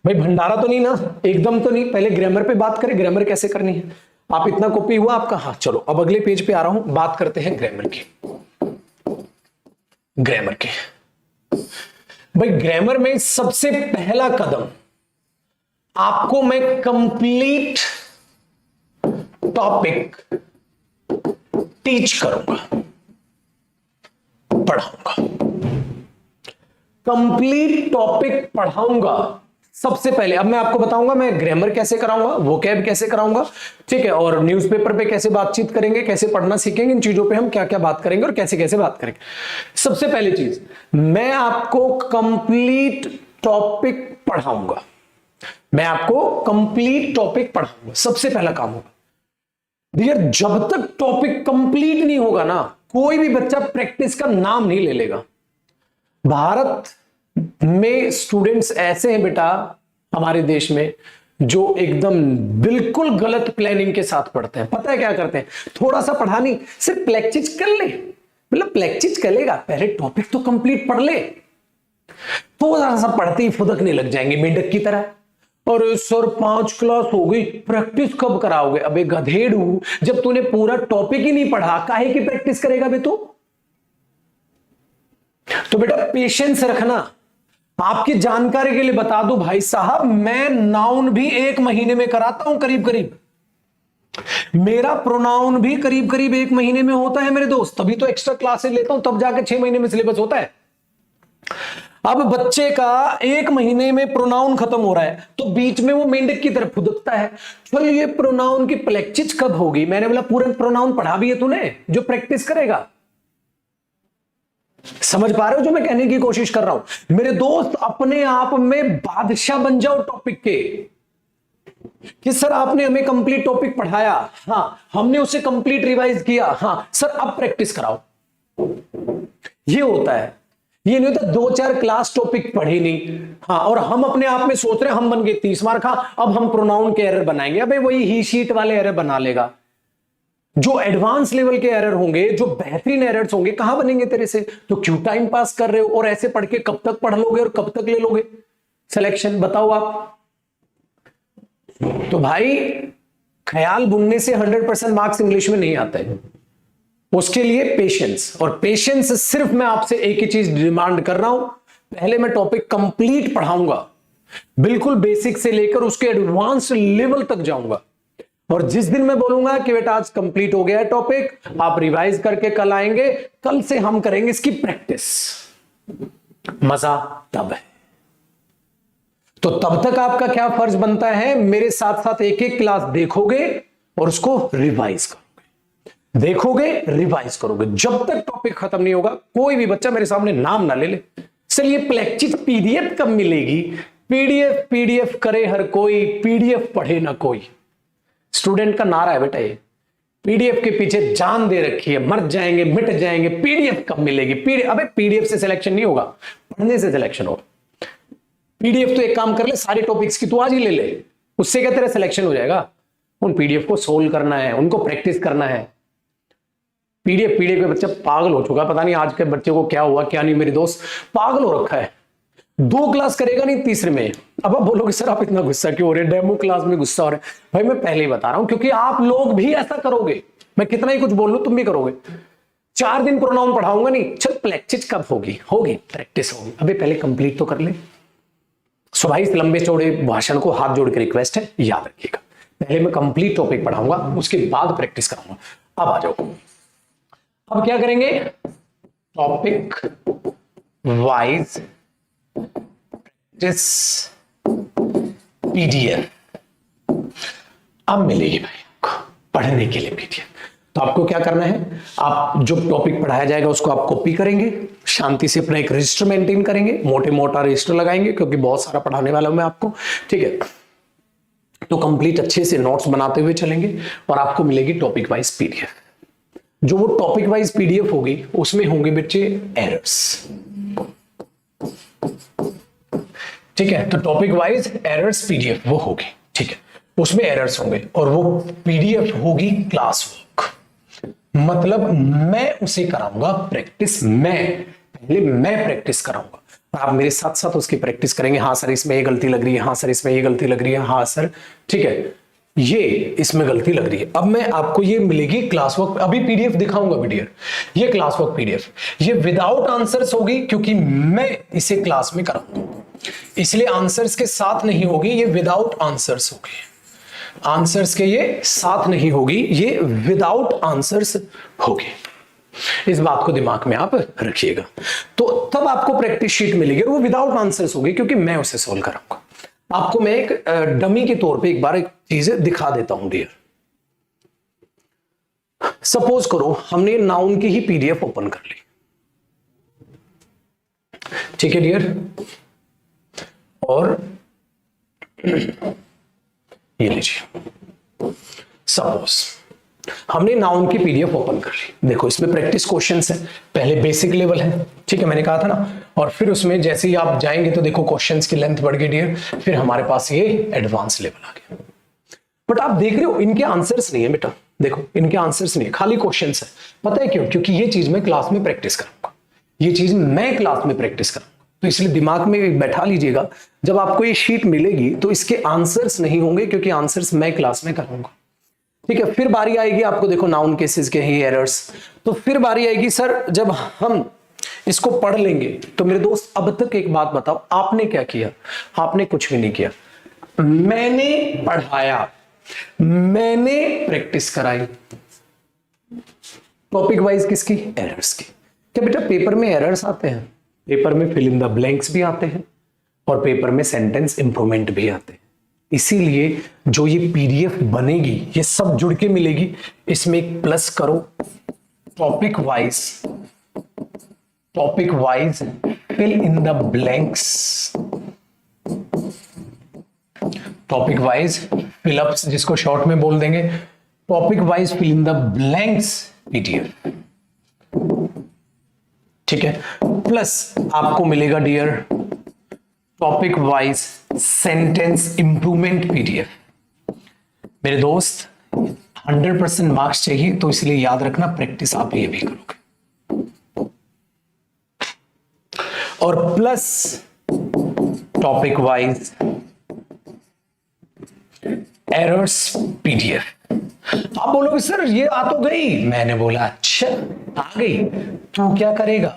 भाई, भंडारा तो नहीं ना, एकदम तो नहीं। पहले ग्रामर पे बात करें, ग्रामर कैसे करनी है। आप इतना कॉपी हुआ आपका, हाँ चलो अब अगले पेज पे आ रहा हूं, बात करते हैं ग्रामर की। ग्रामर के भाई, ग्रामर में सबसे पहला कदम आपको मैं कंप्लीट टॉपिक टीच करूंगा, पढ़ाऊंगा। कंप्लीट टॉपिक पढ़ाऊंगा, सबसे पहले अब मैं आपको बताऊंगा मैं ग्रामर कैसे कराऊंगा, वोकैब कैसे कराऊंगा, ठीक है, और न्यूज़पेपर पे कैसे बातचीत करेंगे, कैसे पढ़ना सीखेंगे, इन चीजों पे हम क्या क्या बात करेंगे और कैसे कैसे बात करेंगे। सबसे पहली चीज, मैं आपको कंप्लीट टॉपिक पढ़ाऊंगा, मैं आपको कंप्लीट टॉपिक पढ़ाऊंगा, सबसे पहला काम होगा। डियर, जब तक टॉपिक कंप्लीट नहीं होगा ना, कोई भी बच्चा प्रैक्टिस का नाम नहीं ले लेगा। भारत में स्टूडेंट्स ऐसे हैं बेटा, हमारे देश में, जो एकदम बिल्कुल गलत प्लानिंग के साथ पढ़ते हैं। पता है क्या करते हैं, थोड़ा सा पढ़ा नहीं, सिर्फ प्रैक्टिस कर ले, मतलब प्रैक्टिस करेगा, पहले टॉपिक तो कंप्लीट पढ़ ले, थोड़ा सा पढ़ते ही फुदकने लग जाएंगे मेंढक की तरह। और सर 5 क्लास हो गई, प्रैक्टिस कब कराओगे? अबे गधेड़ू, जब तूने पूरा टॉपिक ही नहीं पढ़ा, काहे की प्रैक्टिस करेगा बे तू? तो बेटा पेशेंस रखना। आपकी जानकारी के लिए बता दूं भाई साहब, मैं नाउन भी 1 महीने में कराता हूं, करीब करीब। मेरा प्रोनाउन भी करीब करीब 1 महीने में होता है मेरे दोस्त, तभी तो एक्स्ट्रा क्लासेस लेता हूं, तब जाके 6 महीने में सिलेबस होता है। अब बच्चे का 1 महीने में प्रोनाउन खत्म हो रहा है, तो बीच में वो मेंढक की तरफ फुदकता है, चल ये प्रोनाउन की प्रैक्टिस कब होगी? मैंने बोला पूरा प्रोनाउन पढ़ा भी है तूने, जो प्रैक्टिस करेगा। समझ पा रहे हो जो मैं कहने की कोशिश कर रहा हूं? मेरे दोस्त, अपने आप में बादशाह बन जाओ टॉपिक के, कि सर आपने हमें कंप्लीट टॉपिक पढ़ाया, हाँ हमने उसे कंप्लीट रिवाइज किया, हाँ सर अब प्रैक्टिस कराओ। ये होता है, ये नहीं होता 2-4 क्लास टॉपिक पढ़े नहीं, हाँ, और हम अपने आप में सोच रहे हैं हम बन गए 30 मार्क, हाँ अब हम प्रोनाउन के एरर बनाएंगे। अबे वही ही शीट वाले एरर बना लेगा। जो एडवांस लेवल के एरर होंगे, जो बेहतरीन एरर्स होंगे, कहां बनेंगे तेरे से? तो क्यों टाइम पास कर रहे हो? और ऐसे पढ़ के कब तक पढ़ लोगे और कब तक ले लोगे सिलेक्शन? बताओ आप। तो भाई ख्याल बुनने से 100% मार्क्स इंग्लिश में नहीं आते हैं, उसके लिए पेशेंस, और पेशेंस सिर्फ मैं आपसे एक ही चीज डिमांड कर रहा हूं, पहले मैं टॉपिक कंप्लीट पढ़ाऊंगा, बिल्कुल बेसिक से लेकर उसके एडवांस लेवल तक जाऊंगा। और जिस दिन मैं बोलूंगा कि बेटा आज कंप्लीट हो गया है टॉपिक, आप रिवाइज करके कल आएंगे, कल से हम करेंगे इसकी प्रैक्टिस। मजा तब है। तो तब तक आपका क्या फर्ज बनता है, मेरे साथ साथ एक एक क्लास देखोगे और उसको रिवाइज करोगे, देखोगे रिवाइज करोगे, जब तक टॉपिक खत्म नहीं होगा। कोई भी बच्चा मेरे सामने नाम ना ले ले, चलिए प्रैक्टिस पीडीएफ कब मिलेगी? पीडीएफ पीडीएफ करे हर कोई, पीडीएफ पढ़े ना कोई। स्टूडेंट का नारा है बेटा ये, पीडीएफ के पीछे जान दे रखी है, मर जाएंगे मिट जाएंगे, पीडीएफ कब मिलेगी? पीडीएफ, अबे पीडीएफ से सिलेक्शन नहीं होगा, पढ़ने से सिलेक्शन होगा। पीडीएफ तो एक काम कर ले, सारे टॉपिक्स की तू आज ही ले ले, उससे क्या तेरा सिलेक्शन हो जाएगा? उन पीडीएफ को सोल्व करना है, उनको प्रैक्टिस करना है। पीडीएफ पे बच्चा पागल हो चुका, पता नहीं आज के बच्चे को क्या हुआ क्या नहीं, मेरे दोस्त पागल हो रखा है। 2 क्लास करेगा नहीं, तीसरे में अब आप बोलोगे सर आप इतना गुस्सा क्यों हो रहे हैं, डेमो क्लास में गुस्सा हो रहे हैं। भाई मैं पहले ही बता रहा हूं, क्योंकि आप लोग भी ऐसा करोगे, मैं कितना ही कुछ बोल लूं तुम भी करोगे। 4 दिन प्रोनाउन पढ़ाऊंगा नहीं, चल प्रैक्टिस कब होगी? होगी, प्रैक्टिस होगी। अबे पहले कंप्लीट तो कर ले। सो भाई इस लंबे चौड़े भाषण को हाथ जोड़ के रिक्वेस्ट है, याद रखिएगा, पहले मैं कंप्लीट टॉपिक पढ़ाऊंगा, उसके बाद प्रैक्टिस कराऊंगा। अब आ जाओ, अब क्या करेंगे? टॉपिक वाइज प्रैक्टिस पीडीएफ अब मिलेगी भाई आपको पढ़ने के लिए पीडीएफ। तो आपको क्या करना है, आप जो टॉपिक पढ़ाया जाएगा उसको आप कॉपी करेंगे, शांति से अपना एक रजिस्टर मेंटेन करेंगे, मोटे मोटा रजिस्टर लगाएंगे, क्योंकि बहुत सारा पढ़ाने वाला हूं मैं आपको, ठीक है। तो कंप्लीट अच्छे से नोट्स बनाते हुए चलेंगे और आपको मिलेगी टॉपिक वाइज पीडीएफ। जो वो टॉपिक वाइज पीडीएफ होगी उसमें होंगे बच्चे एरर्स, ठीक है। तो टॉपिक वाइज एरर्स पीडीएफ वो होगी, ठीक है, उसमें एरर्स होंगे और वो पीडीएफ होगी क्लास वर्क। मतलब मैं उसे कराऊंगा प्रैक्टिस, पहले मैं प्रैक्टिस कराऊंगा और आप मेरे साथ साथ उसकी प्रैक्टिस करेंगे। हाँ सर इसमें ये गलती लग रही है, हाँ सर इसमें ये गलती लग रही है, हाँ सर ठीक है ये इसमें गलती लग रही है। अब मैं आपको ये मिलेगी क्लास वर्क, अभी पीडीएफ दिखाऊंगा वीडियो, ये क्लास वर्क पीडीएफ, ये विदाउट आंसर्स होगी क्योंकि मैं इसे क्लास में कराऊंगा, इसलिए आंसर्स के साथ नहीं होगी, ये विदाउट आंसर्स होगी, आंसर्स के ये साथ नहीं होगी, ये विदाउट आंसर्स होगी। इस बात को दिमाग में आप रखिएगा। तो तब आपको प्रैक्टिस शीट मिलेगी और वो विदाउट आंसर्स होगी क्योंकि मैं उसे सोल्व कराऊंगा। आपको मैं एक डमी के तौर पे एक बार एक चीज दिखा देता हूं डियर। सपोज करो हमने नाउन की ही पीडीएफ ओपन कर ली, ठीक है डियर, और ये लीजिए सपोज हमने नाउन की पीडीएफ ओपन कर ली। देखो इसमें प्रैक्टिस क्वेश्चंस है, पहले बेसिक लेवल है, ठीक है, मैंने कहा था ना, और फिर उसमें जैसे ही आप जाएंगे तो देखो क्वेश्चंस की लेंथ बढ़ गई डियर, फिर हमारे पास ये एडवांस लेवल आ गया। बट आप देख रहे हो इनके आंसर्स नहीं है बेटा, देखो इनके आंसर्स नहीं है, खाली क्वेश्चंस है। पता है क्यों? क्योंकि ये चीज मैं क्लास में प्रैक्टिस करूंगा, ये चीज मैं क्लास में प्रैक्टिस करूंगा। तो इसलिए दिमाग में बैठा लीजिएगा, जब आपको ये शीट मिलेगी तो इसके आंसर्स नहीं होंगे, क्योंकि आंसर्स मैं क्लास में करूंगा, ठीक है। फिर बारी आएगी आपको, देखो नाउन केसेस के ही एरर्स, तो फिर बारी आएगी सर जब हम इसको पढ़ लेंगे। तो मेरे दोस्त अब तक एक बात बताओ, आपने क्या किया? आपने कुछ भी नहीं किया, मैंने पढ़ाया, मैंने प्रैक्टिस कराई। टॉपिक वाइज किसकी? एरर्स की। क्या बेटा पेपर में एरर्स आते हैं? पेपर में फिल इन द ब्लैंक्स भी आते हैं, और पेपर में सेंटेंस इंप्रूवमेंट भी आते हैं। इसीलिए जो ये पीडीएफ बनेगी ये सब जुड़ के मिलेगी, इसमें एक प्लस करो, topic wise fill in the blanks, topic wise fill ups जिसको शॉर्ट में बोल देंगे, topic wise fill in the blanks PDF, ठीक है। प्लस आपको मिलेगा dear topic wise sentence improvement PDF. मेरे दोस्त 100% मार्क्स चाहिए, तो इसलिए याद रखना प्रैक्टिस आप ये भी करोगे, और plus topic wise errors PDF. आप बोलोगे सर ये आ तो गई, मैंने बोला अच्छा आ गई, तू क्या करेगा?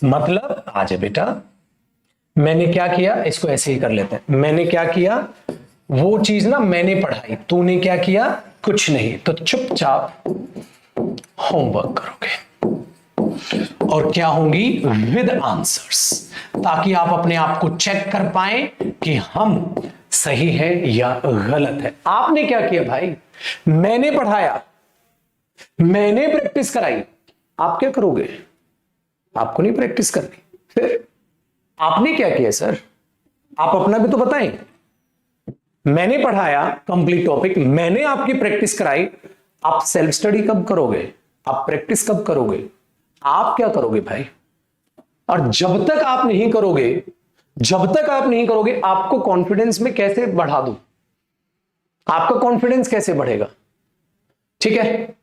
मतलब आज बेटा मैंने क्या किया, इसको ऐसे ही कर लेते हैं, मैंने क्या किया वो चीज ना मैंने पढ़ाई, तूने क्या किया? कुछ नहीं, तो चुपचाप होमवर्क करोगे, और क्या होंगी? विद आंसर्स, ताकि आप अपने आप को चेक कर पाए कि हम सही है या गलत है। आपने क्या किया भाई? मैंने पढ़ाया, मैंने प्रैक्टिस कराई, आप क्या करोगे? आपको नहीं प्रैक्टिस करनी, फिर आपने क्या किया सर? आप अपना भी तो बताएं। मैंने पढ़ाया कंप्लीट टॉपिक, मैंने आपकी प्रैक्टिस कराई, आप सेल्फ स्टडी कब करोगे? आप प्रैक्टिस कब करोगे? आप क्या करोगे भाई? और जब तक आप नहीं करोगे, आपको कॉन्फिडेंस में कैसे बढ़ा दूं? आपका कॉन्फिडेंस कैसे बढ़ेगा? ठीक है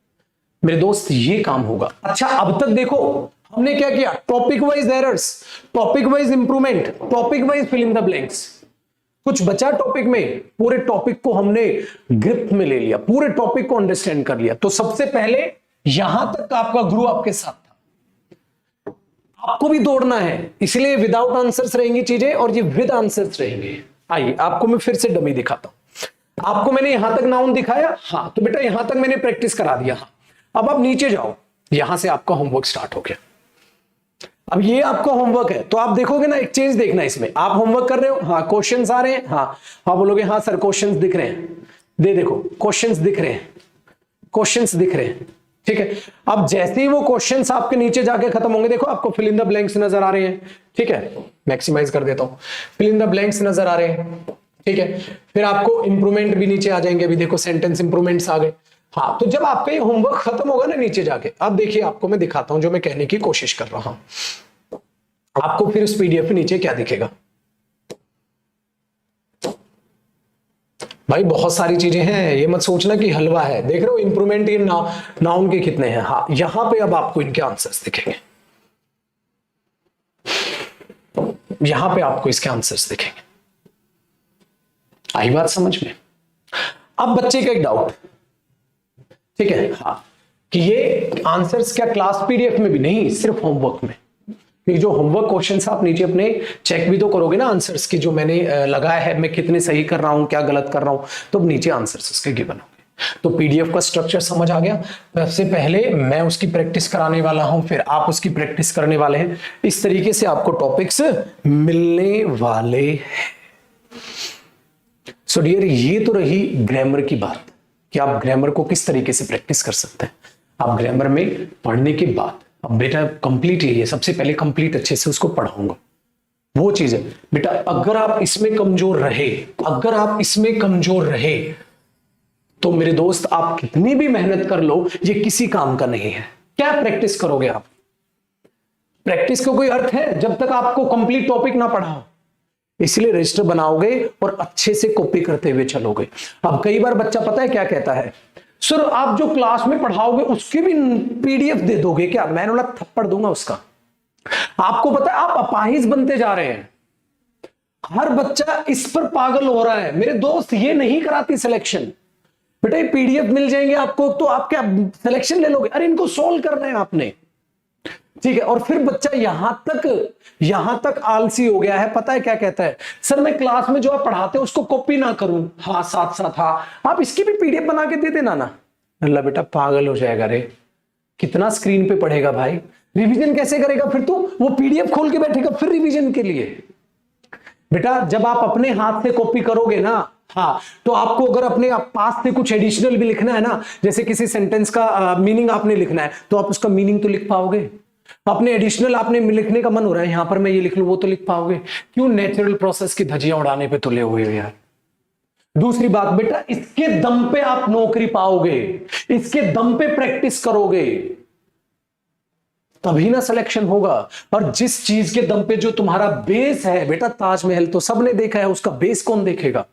मेरे दोस्त, ये काम होगा। अच्छा अब तक देखो हमने क्या किया? Topic wise errors, topic wise improvement, topic wise fill in the blanks. कुछ बचा टॉपिक में? पूरे टॉपिक को हमने ग्रिप में ले लिया, पूरे टॉपिक को अंडरस्टैंड कर लिया। तो सबसे पहले यहां तक आपका गुरु आपके साथ था, आपको भी दौड़ना है, इसलिए विदाउट आंसर्स रहेंगी चीजें और ये विद आंसर्स रहेंगे। आइए आपको मैं फिर से डमी दिखाता हूं। आपको मैंने यहां तक नाउन दिखाया, हाँ, तो बेटा यहां तक मैंने प्रैक्टिस करा दिया, हाँ। अब आप नीचे जाओ, यहां से आपका होमवर्क स्टार्ट हो गया। अब ये आपका होमवर्क है, तो आप देखोगे ना, एक चीज देखना इसमें, आप होमवर्क कर रहे हो, हाँ क्वेश्चंस आ रहे हैं, हाँ बोलोगे हाँ सर क्वेश्चंस दिख रहे हैं, देखो क्वेश्चंस दिख रहे हैं, ठीक है। अब जैसे ही वो क्वेश्चंस आपके नीचे जाके खत्म होंगे, देखो आपको फिल इन द ब्लैंक्स नजर आ रहे हैं, ठीक है, मैक्सिमाइज कर देता हूं, फिल इन द ब्लैंक्स नजर आ रहे हैं, ठीक है। फिर आपको इंप्रूवमेंट भी नीचे आ जाएंगे, अभी देखो सेंटेंस इंप्रूवमेंट्स आ गए, हाँ। तो जब आपका ये होमवर्क खत्म होगा ना नीचे जाके, अब देखिए आपको मैं दिखाता हूं जो मैं कहने की कोशिश कर रहा हूं। आपको फिर उस पीडीएफ के नीचे क्या दिखेगा भाई? बहुत सारी चीजें हैं, ये मत सोचना कि हलवा है। देख रहे हो इंप्रूवमेंट, ये नाउन के कितने हैं, हाँ। यहां पे अब आपको इनके आंसर्स दिखेंगे, यहां पे आपको इसके आंसर्स दिखेंगे। आई बात समझ में? अब बच्चे का एक डाउट, ठीक है, हाँ, कि ये आंसर्स क्या क्लास पीडीएफ में भी नहीं, सिर्फ होमवर्क में? क्योंकि जो होमवर्क क्वेश्चंस आप नीचे अपने चेक भी तो करोगे ना आंसर्स की, जो मैंने लगाया है, मैं कितने सही कर रहा हूं, क्या गलत कर रहा हूं, तो नीचे आंसर्स उसके गिवन होंगे। तो पीडीएफ का स्ट्रक्चर समझ आ गया। सबसे पहले मैं उसकी प्रैक्टिस कराने वाला हूं, फिर आप उसकी प्रैक्टिस करने वाले हैं। इस तरीके से आपको टॉपिक्स मिलने वाले हैं। सो डियर, ये तो रही ग्रामर की बात कि आप ग्रामर को किस तरीके से प्रैक्टिस कर सकते हैं। आप ग्रामर में पढ़ने के बाद, अब बेटा कंप्लीट ही है, सबसे पहले कंप्लीट अच्छे से उसको पढ़ाऊंगा, वो चीज है बेटा। अगर आप इसमें कमजोर रहे, अगर आप इसमें कमजोर रहे, तो मेरे दोस्त आप कितनी भी मेहनत कर लो, ये किसी काम का नहीं है। क्या प्रैक्टिस करोगे आप? प्रैक्टिस का कोई अर्थ है जब तक आपको कंप्लीट टॉपिक ना पढ़ा हो। इसलिए रजिस्टर बनाओगे और अच्छे से कॉपी करते हुए चलोगे। अब कई बार बच्चा पता है क्या कहता है, सर आप जो क्लास में पढ़ाओगे उसके भी पीडीएफ दे दोगे क्या? मैंने बोला थप्पड़ दूंगा उसका। आपको पता है आप अपाहिज बनते जा रहे हैं। हर बच्चा इस पर पागल हो रहा है। मेरे दोस्त, ये नहीं कराती सिलेक्शन। बेटा ये पीडीएफ मिल जाएंगे आपको तो आप क्या सिलेक्शन ले लोगे? अरे इनको सोल्व करना है आपने, ठीक है। और फिर बच्चा यहां तक आलसी हो गया है, पता है क्या कहता है, सर मैं क्लास में जो आप पढ़ाते हैं उसको कॉपी ना करूं, हाँ साथ साथ हाँ आप इसकी भी पीडीएफ बना के दे देना ना। अल्लाह बेटा पागल हो जाएगा रे, कितना स्क्रीन पे पढ़ेगा भाई, रिवीजन कैसे करेगा फिर तू? वो पीडीएफ खोल के बैठेगा फिर रिवीजन के लिए। बेटा जब आप अपने हाथ से कॉपी करोगे ना, हाँ, तो आपको अगर अपने पास से कुछ एडिशनल भी लिखना है ना, जैसे किसी सेंटेंस का मीनिंग आपने लिखना है, तो आप उसका मीनिंग तो लिख पाओगे। अपने एडिशनल आपने लिखने का मन हो रहा है, यहां पर मैं ये लिख लूं, वो तो लिख पाओगे। क्यों? नेचुरल प्रोसेस की धज्जियां उड़ाने पे तुले हुए हो यार। दूसरी बात बेटा, इसके दम पे आप नौकरी पाओगे, इसके दम पे प्रैक्टिस करोगे, तभी ना सिलेक्शन होगा। और जिस चीज के दम पे जो तुम्हारा बेस है बेटा, ताजमहल तो सबने देखा है, उसका बेस कौन देखेगा?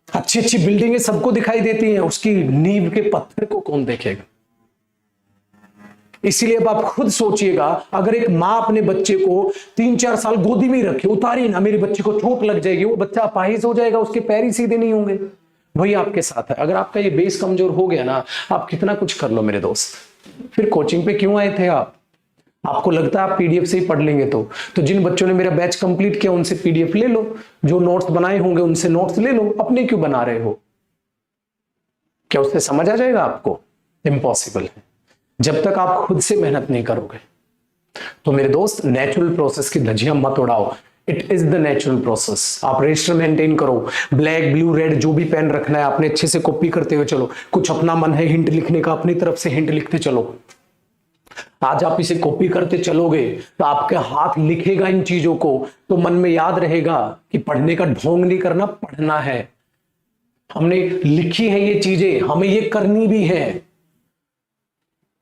अच्छी अच्छी बिल्डिंगें सबको दिखाई देती हैं, उसकी नींव के पत्थर को कौन देखेगा? इसीलिए अब आप खुद सोचिएगा, अगर एक मां अपने बच्चे को 3-4 साल गोदी में रखे, उतारी ना, मेरे बच्चे को चोट लग जाएगी, वो बच्चा अपाहिज हो जाएगा, उसके पैर ही सीधे नहीं होंगे। वही आपके साथ है। अगर आपका ये बेस कमजोर हो गया ना, आप कितना कुछ कर लो मेरे दोस्त। फिर कोचिंग पे क्यों आए थे आप? आपको लगता है आप पीडीएफ से ही पढ़ लेंगे तो जिन बच्चों ने मेरा बैच कंप्लीट किया उनसे पीडीएफ ले लो, जो नोट्स बनाए होंगे उनसे नोट्स ले लो, अपने क्यों बना रहे हो? क्या उससे समझ आ जाएगा आपको? इम्पॉसिबल है। जब तक आप खुद से मेहनत नहीं करोगे। तो मेरे दोस्त, नेचुरल प्रोसेस की धज्जियां मत उड़ाओ। It is the natural process. आप रजिस्टर मेंटेन करो, ब्लैक ब्लू रेड जो भी पेन रखना है आपने अच्छे से कॉपी करते हुए चलो। कुछ अपना मन है हिंट लिखने का, अपनी तरफ से हिंट लिखते चलो। आज आप इसे कॉपी करते चलोगे तो आपके हाथ लिखेगा इन चीजों को, तो मन में याद रहेगा कि पढ़ने का ढोंग नहीं करना, पढ़ना है। हमने लिखी है ये चीजें, हमें ये करनी भी है।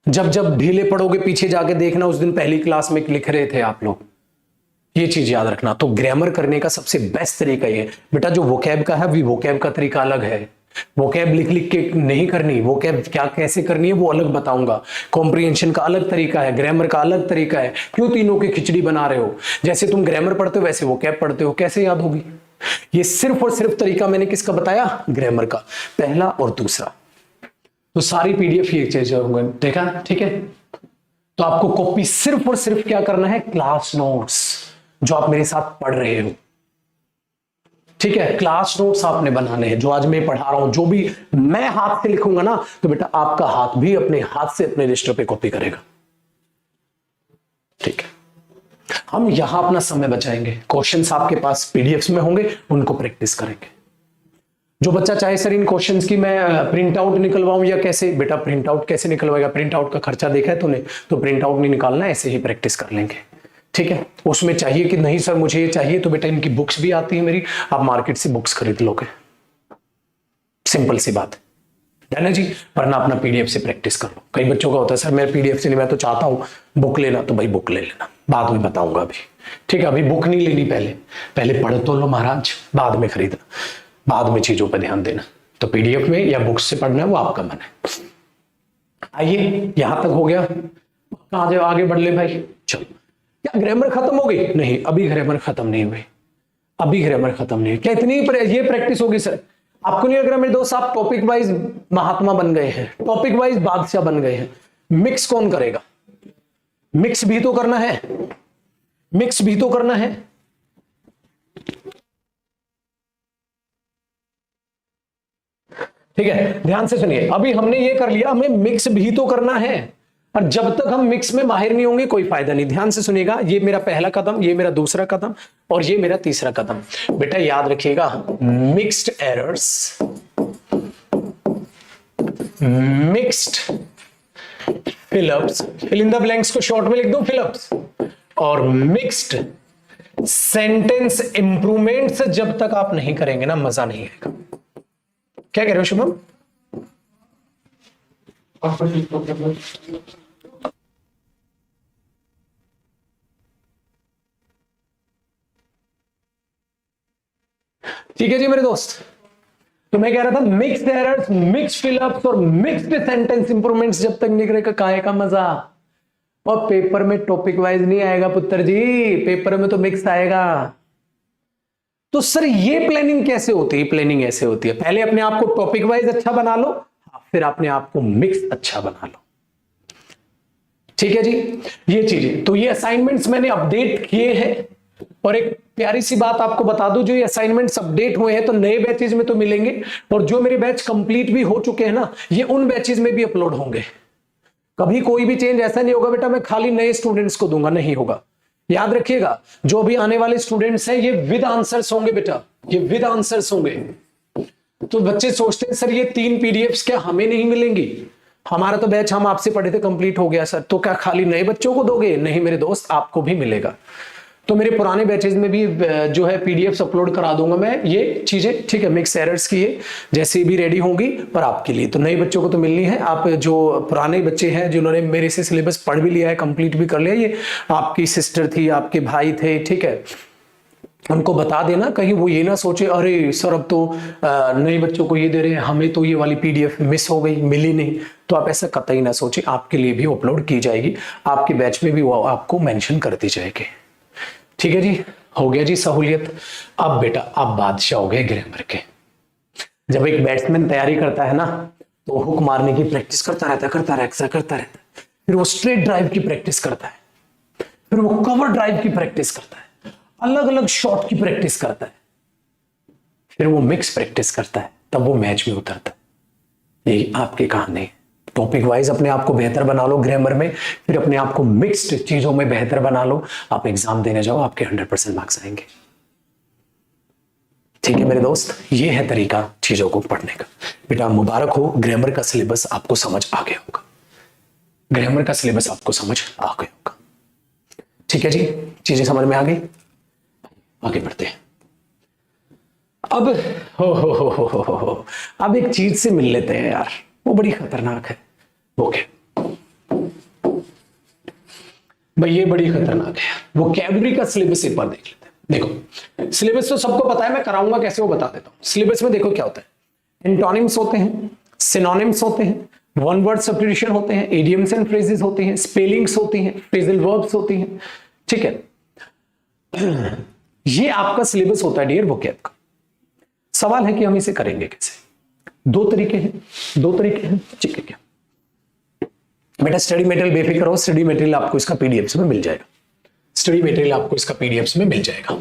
जब जब ढीले पढ़ोगे पीछे जाके देखना, उस दिन पहली क्लास में लिख रहे थे आप लोग। ये चीज याद रखना। तो ग्रामर करने का सबसे बेस्ट तरीका ये बेटा, जो वोकैब का है भी वोकैब का तरीका अलग है। वोकैब लिख लिख के नहीं करनी, वोकैब क्या कैसे करनी है वो अलग बताऊंगा। कॉम्प्रिहेंशन का अलग तरीका है, ग्रामर का अलग तरीका है। क्यों तीनों की खिचड़ी बना रहे हो? जैसे तुम ग्रामर पढ़ते हो वैसे वोकैब पढ़ते हो, कैसे याद होगी? ये सिर्फ और सिर्फ तरीका मैंने किसका बताया? ग्रामर का, पहला और दूसरा। तो सारी पीडीएफ ये चीज होंगे, देखा? ठीक है। तो आपको कॉपी सिर्फ और सिर्फ क्या करना है? क्लास नोट्स जो आप मेरे साथ पढ़ रहे हो, ठीक है, क्लास नोट्स आपने बनाने हैं। जो आज मैं पढ़ा रहा हूं, जो भी मैं हाथ से लिखूंगा ना, तो बेटा आपका हाथ भी अपने हाथ से अपने रजिस्टर पे कॉपी करेगा। ठीक है, हम यहां अपना समय बचाएंगे। क्वेश्चंस आपके पास पीडीएफ्स में होंगे, उनको प्रैक्टिस करेंगे। जो बच्चा चाहे सर इन क्वेश्चंस की मैं प्रिंट आउट निकलवाऊं या कैसे, बेटा प्रिंट आउट कैसे निकलवाएगा? प्रिंट आउट का खर्चा देखा है तूने? तो प्रिंट आउट नहीं निकालना, ऐसे ही प्रैक्टिस कर लेंगे। ठीक है, उसमें चाहिए कि नहीं सर मुझे ये चाहिए, तो बेटा इनकी बुक्स भी आती है मेरी, आप मार्केट से बुक्स खरीद लोगे। सिंपल सी बात है ना जी। वरना अपना पीडीएफ से प्रैक्टिस कर लो। कई बच्चों का होता है सर मेरे पीडीएफ से नहीं, मैं तो चाहता हूं बुक लेना, तो भाई बुक ले लेना, बाद में बताऊंगा अभी। ठीक है, अभी बुक नहीं लेनी, पहले पढ़ तो लो महाराज, बाद में खरीदना, बाद में चीजों पर ध्यान देना। तो पीडीएफ में या बुक्स से पढ़ना है वो आपका मन है। आइए, यहां तक हो गया, आगे बढ़ ले भाई। चलो, क्या ग्रामर खत्म हो गई? नहीं, अभी ग्रामर खत्म नहीं हुई, अभी ग्रामर खत्म नहीं हुई। क्या इतनी ये प्रैक्टिस होगी सर? आपको नहीं लग रहा मेरे दोस्त आप टॉपिक वाइज महात्मा बन गए हैं, टॉपिक वाइज बादशाह बन गए हैं? मिक्स कौन करेगा? मिक्स भी तो करना है, मिक्स भी तो करना है। ठीक है, ध्यान से सुनिए। अभी हमने ये कर लिया, हमें मिक्स भी तो करना है, और जब तक हम मिक्स में माहिर नहीं होंगे कोई फायदा नहीं। ध्यान से सुनिएगा, ये मेरा पहला कदम, ये मेरा दूसरा कदम, और ये मेरा तीसरा कदम। बेटा याद रखिएगा, mixed errors, mixed fill ups, fill in the blanks को शॉर्ट में लिख दो फिलअप्स, और मिक्स्ड सेंटेंस इंप्रूवमेंट्स जब तक आप नहीं करेंगे ना, मजा नहीं आएगा। क्या कह रहे हो शुभम? ठीक है जी मेरे दोस्त, तो मैं कह रहा था मिक्स्ड एरर्स, मिक्स्ड फिलअप्स और मिक्स्ड सेंटेंस इंप्रूवमेंट्स जब तक नहीं करेगा काहे का मजा। और पेपर में टॉपिक वाइज नहीं आएगा पुत्र जी, पेपर में तो मिक्स आएगा। तो सर ये प्लानिंग कैसे होती है? प्लानिंग ऐसे होती है, पहले अपने आप को टॉपिक वाइज अच्छा बना लो, फिर अपने आप को मिक्स अच्छा बना लो। ठीक है जी, ये चीजें, तो ये असाइनमेंट्स मैंने अपडेट किए हैं। और एक प्यारी सी बात आपको बता दूं, जो ये असाइनमेंट्स अपडेट हुए हैं तो नए बैचेज में तो मिलेंगे, और जो मेरे बैच कंप्लीट भी हो चुके हैं ना, ये उन बैचेज में भी अपलोड होंगे। कभी कोई भी चेंज ऐसा नहीं होगा बेटा मैं खाली नए स्टूडेंट्स को दूंगा, नहीं होगा। याद रखिएगा, जो भी आने वाले स्टूडेंट्स हैं ये विद आंसर्स होंगे बेटा, ये विद आंसर्स होंगे। तो बच्चे सोचते हैं सर ये 3 पीडीएफ्स क्या हमें नहीं मिलेंगी? हमारा तो बैच हम आपसे पढ़े थे कंप्लीट हो गया सर, तो क्या खाली नए बच्चों को दोगे? नहीं मेरे दोस्त, आपको भी मिलेगा। तो मेरे पुराने बैचेज में भी जो है पीडीएफ्स अपलोड करा दूंगा मैं ये चीजें, ठीक है, मिक्स एरर्स की है जैसे भी रेडी होंगी, पर आपके लिए तो नए बच्चों को तो मिलनी है। आप जो पुराने बच्चे हैं जिन्होंने मेरे से सिलेबस पढ़ भी लिया है, कंप्लीट भी कर लिया, ये आपकी सिस्टर थी, आपके भाई थे, ठीक है, उनको बता देना, कहीं वो ये ना सोचे अरे सर अब तो नए बच्चों को ये दे रहे हैं, हमें तो ये वाली पीडीएफ मिस हो गई, मिली नहीं। तो आप ऐसा कतई ना सोचे, आपके लिए भी अपलोड की जाएगी, आपके बैच में भी वो आपको मेंशन कर दी जाएगी। ठीक है जी, हो गया जी सहूलियत। अब बेटा आप बादशाह हो गए ग्रामर के। जब एक बैट्समैन तैयारी करता है ना, तो हुक मारने की प्रैक्टिस करता रहता है, फिर वो स्ट्रेट ड्राइव की प्रैक्टिस करता है, फिर वो कवर ड्राइव की प्रैक्टिस करता है, अलग अलग शॉट की प्रैक्टिस करता है, फिर वो मिक्स प्रैक्टिस करता है, तब वो मैच में उतरता है। यही आपकी कहानी है। टॉपिक वाइज अपने आप को बेहतर बना लो ग्रामर में, फिर अपने आप को मिक्स्ड चीजों में बेहतर बना लो, आप एग्जाम देने जाओ, आपके 100% मार्क्स आएंगे। ठीक है मेरे दोस्त, ये है तरीका चीजों को पढ़ने का। बेटा मुबारक हो, ग्रामर का सिलेबस आपको समझ आ गया होगा, ग्रामर का सिलेबस आपको समझ आ गया होगा। ठीक है जी, चीजें समझ में आ गई, आगे बढ़ते हैं। अब हो अब एक चीज से मिल लेते हैं यार, वो बड़ी खतरनाक है। वो क्या भाई? ये बड़ी खतरनाक है। वो कैबरी का सिलेबस एक बार देख लेते हैं। देखो सिलेबस तो सबको पता है, मैं कराऊंगा कैसे वो बता देता हूं। सिलेबस में देखो क्या होता है, एंटोनिम्स होते हैं, सिनोनिम्स होते हैं, वन वर्ड सब्स्टिट्यूशन होते हैं, इडियम्स एंड फ्रेजेस होते हैं, स्पेलिंग्स होती हैं, फ्रेजल वर्ब्स होती हैं। ठीक है, ये आपका सिलेबस होता है डियर वोकैब का। सवाल है कि हम इसे करेंगे कैसे? दो तरीके हैं। ठीक है क्या बेटा? स्टडी मटेरियल बेफिक्र हो, स्टडी मटेरियल आपको इसका पीडीएफ में मिल जाएगा। स्टडी मटेरियल आपको इसका पीडीएफ में मिल जाएगा।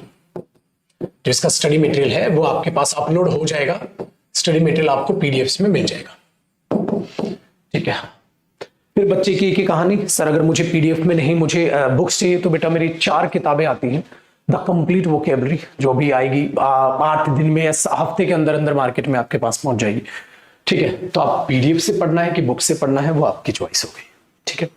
जो इसका स्टडी मटेरियल है वो आपके पास अपलोड हो जाएगा, स्टडी मटेरियल आपको पीडीएफ में मिल जाएगा। ठीक है, फिर बच्चे की कहानी, सर अगर मुझे पीडीएफ में नहीं, मुझे बुक्स चाहिए, तो बेटा मेरी 4 किताबें आती हैं, द कंप्लीट वोकेबलरी, जो भी आएगी 8 दिन में या हफ्ते के अंदर अंदर मार्केट में आपके पास पहुंच जाएगी। ठीक है, तो आप पीडीएफ से पढ़ना है कि बुक से पढ़ना है वो आपकी चॉइस होगी। ठीक है,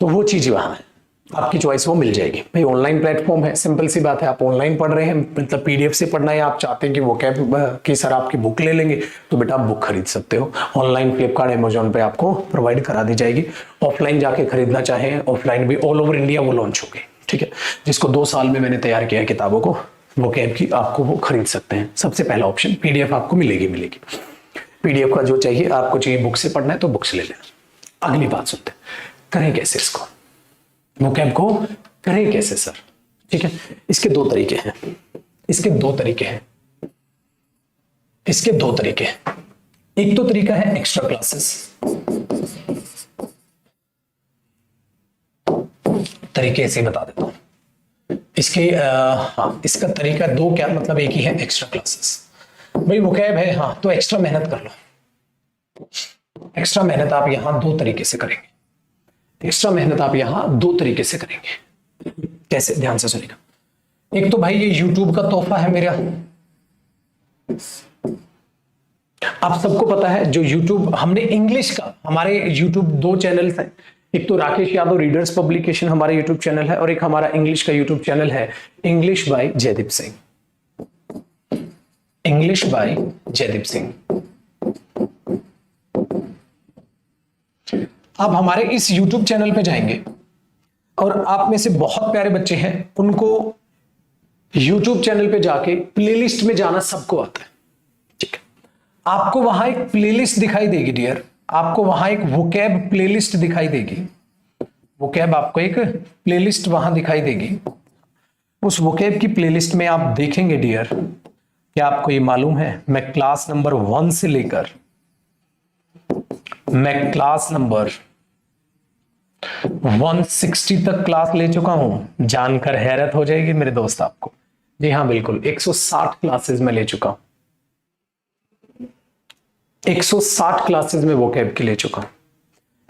तो वो चीज वहां है, आपकी चॉइस वो मिल जाएगी। भाई ऑनलाइन प्लेटफॉर्म है, सिंपल सी बात है, आप ऑनलाइन पढ़ रहे हैं, मतलब पीडीएफ से पढ़ना है, आप चाहते हैं कि वो की सर आपकी बुक ले लेंगे, तो बेटा आप बुक खरीद सकते हो ऑनलाइन, फ्लिपकार्ट अमेजोन पे आपको प्रोवाइड करा दी जाएगी। ऑफलाइन जाके खरीदना चाहें, ऑफलाइन भी ऑल ओवर इंडिया वो लॉन्च होगी। ठीक है, जिसको 2 साल में मैंने तैयार किया है किताबों को, वो कैब की आपको वो खरीद सकते हैं। सबसे पहला ऑप्शन पीडीएफ आपको मिलेगी। पीडीएफ का जो चाहिए, आपको चाहिए बुक से पढ़ना है तो बुक से ले लेना। अगली बात सुनते हैं, करें कैसे इसको, वो कैब को करें कैसे सर? ठीक है, इसके 2 तरीके हैं, एक तो तरीका है एक्स्ट्रा क्लासेस, तरीके से बता देता हूं इसके। इसका तरीका 2 क्या मतलब, एक ही है, एक्स्ट्रा क्लासेस। भाई वोकैब है, हाँ, तो एक्स्ट्रा मेहनत कर लो, एक्स्ट्रा मेहनत आप यहां दो तरीके से करेंगे। एक्स्ट्रा मेहनत आप यहां दो तरीके से करेंगे। कैसे, ध्यान से सुनिएगा। एक तो भाई ये YouTube का तोहफा है मेरा। आप सबको पता है जो YouTube हमने इंग्लिश का, हमारे YouTube दो चैनल्स हैं, एक तो राकेश यादव रीडर्स पब्लिकेशन हमारा YouTube चैनल है, और एक हमारा इंग्लिश का YouTube चैनल है English by Jaideep Singh. English by Jaideep Singh. आप हमारे इस YouTube चैनल पे जाएंगे और आप में से बहुत प्यारे बच्चे हैं, उनको YouTube चैनल पे जाके प्लेलिस्ट में जाना सबको आता है, ठीक है। आपको वहां एक प्लेलिस्ट दिखाई देगी डियर, आपको वहां एक वोकैब प्लेलिस्ट दिखाई देगी। वोकैब आपको एक प्लेलिस्ट वहां दिखाई देगी। उस वोकैब की प्लेलिस्ट में आप देखेंगे डियर, क्या आपको ये मालूम है, मैं क्लास नंबर 1 से लेकर मैं क्लास नंबर 160 तक क्लास ले चुका हूं। जानकर हैरत हो जाएगी मेरे दोस्त आपको। जी हाँ बिल्कुल, 160 क्लासेस में ले चुका हूं। 160 क्लासेस में वोकैब की ले चुका हूं।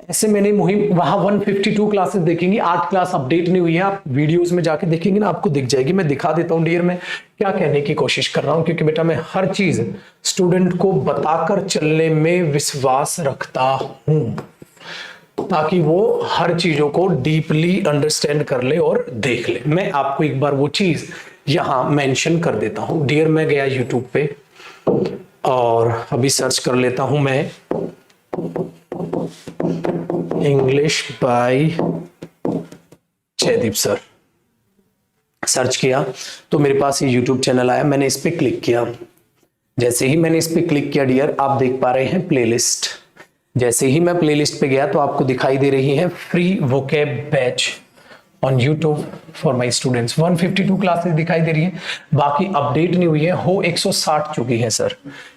ऐसे मैंने मुहिम वहां 152 क्लासेस देखेंगे, 8 क्लास अपडेट नहीं हुई है। आप वीडियोस में जाके देखेंगे ना, आपको दिख जाएगी। मैं दिखा देता हूं डियर, मैं क्या कहने की कोशिश कर रहा हूं, क्योंकि बेटा मैं हर चीज स्टूडेंट को बताकर चलने में विश्वास रखता हूं, ताकि वो हर चीजों को डीपली अंडरस्टैंड कर ले और देख ले। मैं आपको एक बार वो चीज यहां मेंशन कर देता हूं डियर। मैं गया यूट्यूब पे और अभी सर्च कर लेता हूं मैं English by Jaideep sir. Search किया तो मेरे पास ये यूट्यूब चैनल आया, मैंने इस पे क्लिक किया। जैसे ही मैंने इस पे क्लिक किया डियर, आप देख पा रहे हैं प्लेलिस्ट। जैसे ही मैं प्लेलिस्ट पे गया तो आपको दिखाई दे रही है free vocab batch on YouTube for my students. 152 classes दिखाई दे रही है, बाकी अपडेट नहीं हुई है, हो 160 चुकी है सर।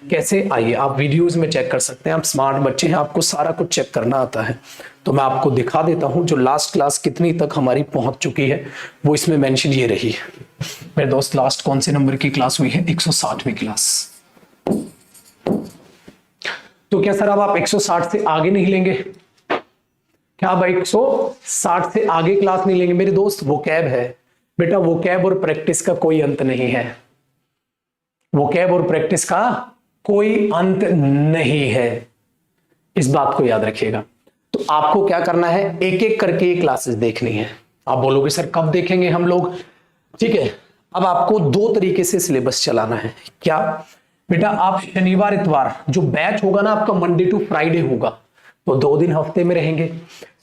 कैसे, आइए आप वीडियोस में चेक कर सकते हैं। आप स्मार्ट बच्चे हैं, आपको सारा कुछ चेक करना आता है। तो मैं आपको दिखा देता हूं जो लास्ट क्लास कितनी तक हमारी पहुंच चुकी है, वो इसमें मेंशन ये रही है मेरे दोस्त। लास्ट कौन से नंबर की क्लास हुई है, 160वीं क्लास। तो क्या सर अब आप 160 से आगे नहीं लेंगे? क्या आप 160 से आगे क्लास नहीं लेंगे? मेरे दोस्त वोकैब है बेटा, वोकैब और प्रैक्टिस का कोई अंत नहीं है। वोकैब और प्रैक्टिस का कोई अंत नहीं है, इस बात को याद रखिएगा। तो आपको क्या करना है, एक एक करके ये क्लासेस देखनी है। आप बोलोगे सर कब देखेंगे हम लोग, ठीक है। अब आपको दो तरीके से सिलेबस चलाना है। क्या बेटा, आप शनिवार इतवार जो बैच होगा ना आपका, मंडे टू फ्राइडे होगा, तो 2 दिन हफ्ते में रहेंगे,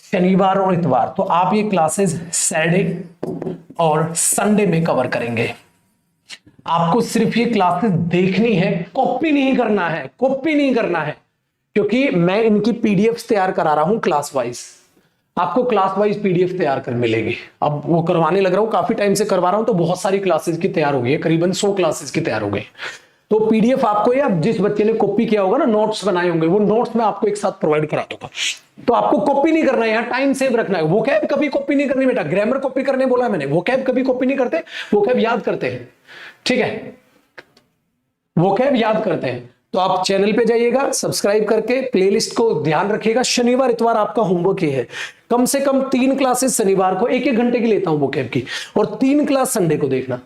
शनिवार और इतवार। तो आप ये क्लासेस सैटरडे और संडे में कवर करेंगे। आपको सिर्फ ये क्लासेस देखनी है, कॉपी नहीं करना है, कॉपी नहीं करना है, क्योंकि मैं इनकी पीडीएफ तैयार करा रहा हूं क्लास वाइज। आपको क्लास वाइज पीडीएफ तैयार कर मिलेगी। अब वो करवाने लग रहा हूं, काफी टाइम से करवा रहा हूं, तो बहुत सारी क्लासेस की तैयार हो गई है, करीबन 100 क्लासेस की तैयार हो गई। तो पीडीएफ आपको, या जिस बच्चे ने कॉपी किया होगा ना, नोट्स बनाए होंगे, वो नोट्स मैं आपको एक साथ प्रोवाइड करा दूंगा। तो आपको कॉपी नहीं करना है, यहाँ टाइम सेव रखना है। वोकैब कभी कॉपी नहीं करनी बेटा, ग्रामर कॉपी करने बोला मैंने, वोकैब कभी कॉपी नहीं करते, वोकैब याद करते हैं, ठीक है। वोकैब याद करते हैं। तो आप चैनल पे जाइएगा, सब्सक्राइब करके प्लेलिस्ट को ध्यान रखिएगा। शनिवार इतवार आपका होमवर्क ये है, कम से कम 3 क्लासेस शनिवार को 1-1 घंटे की लेता हूं वोकैब की, और 3 क्लास संडे को देखना।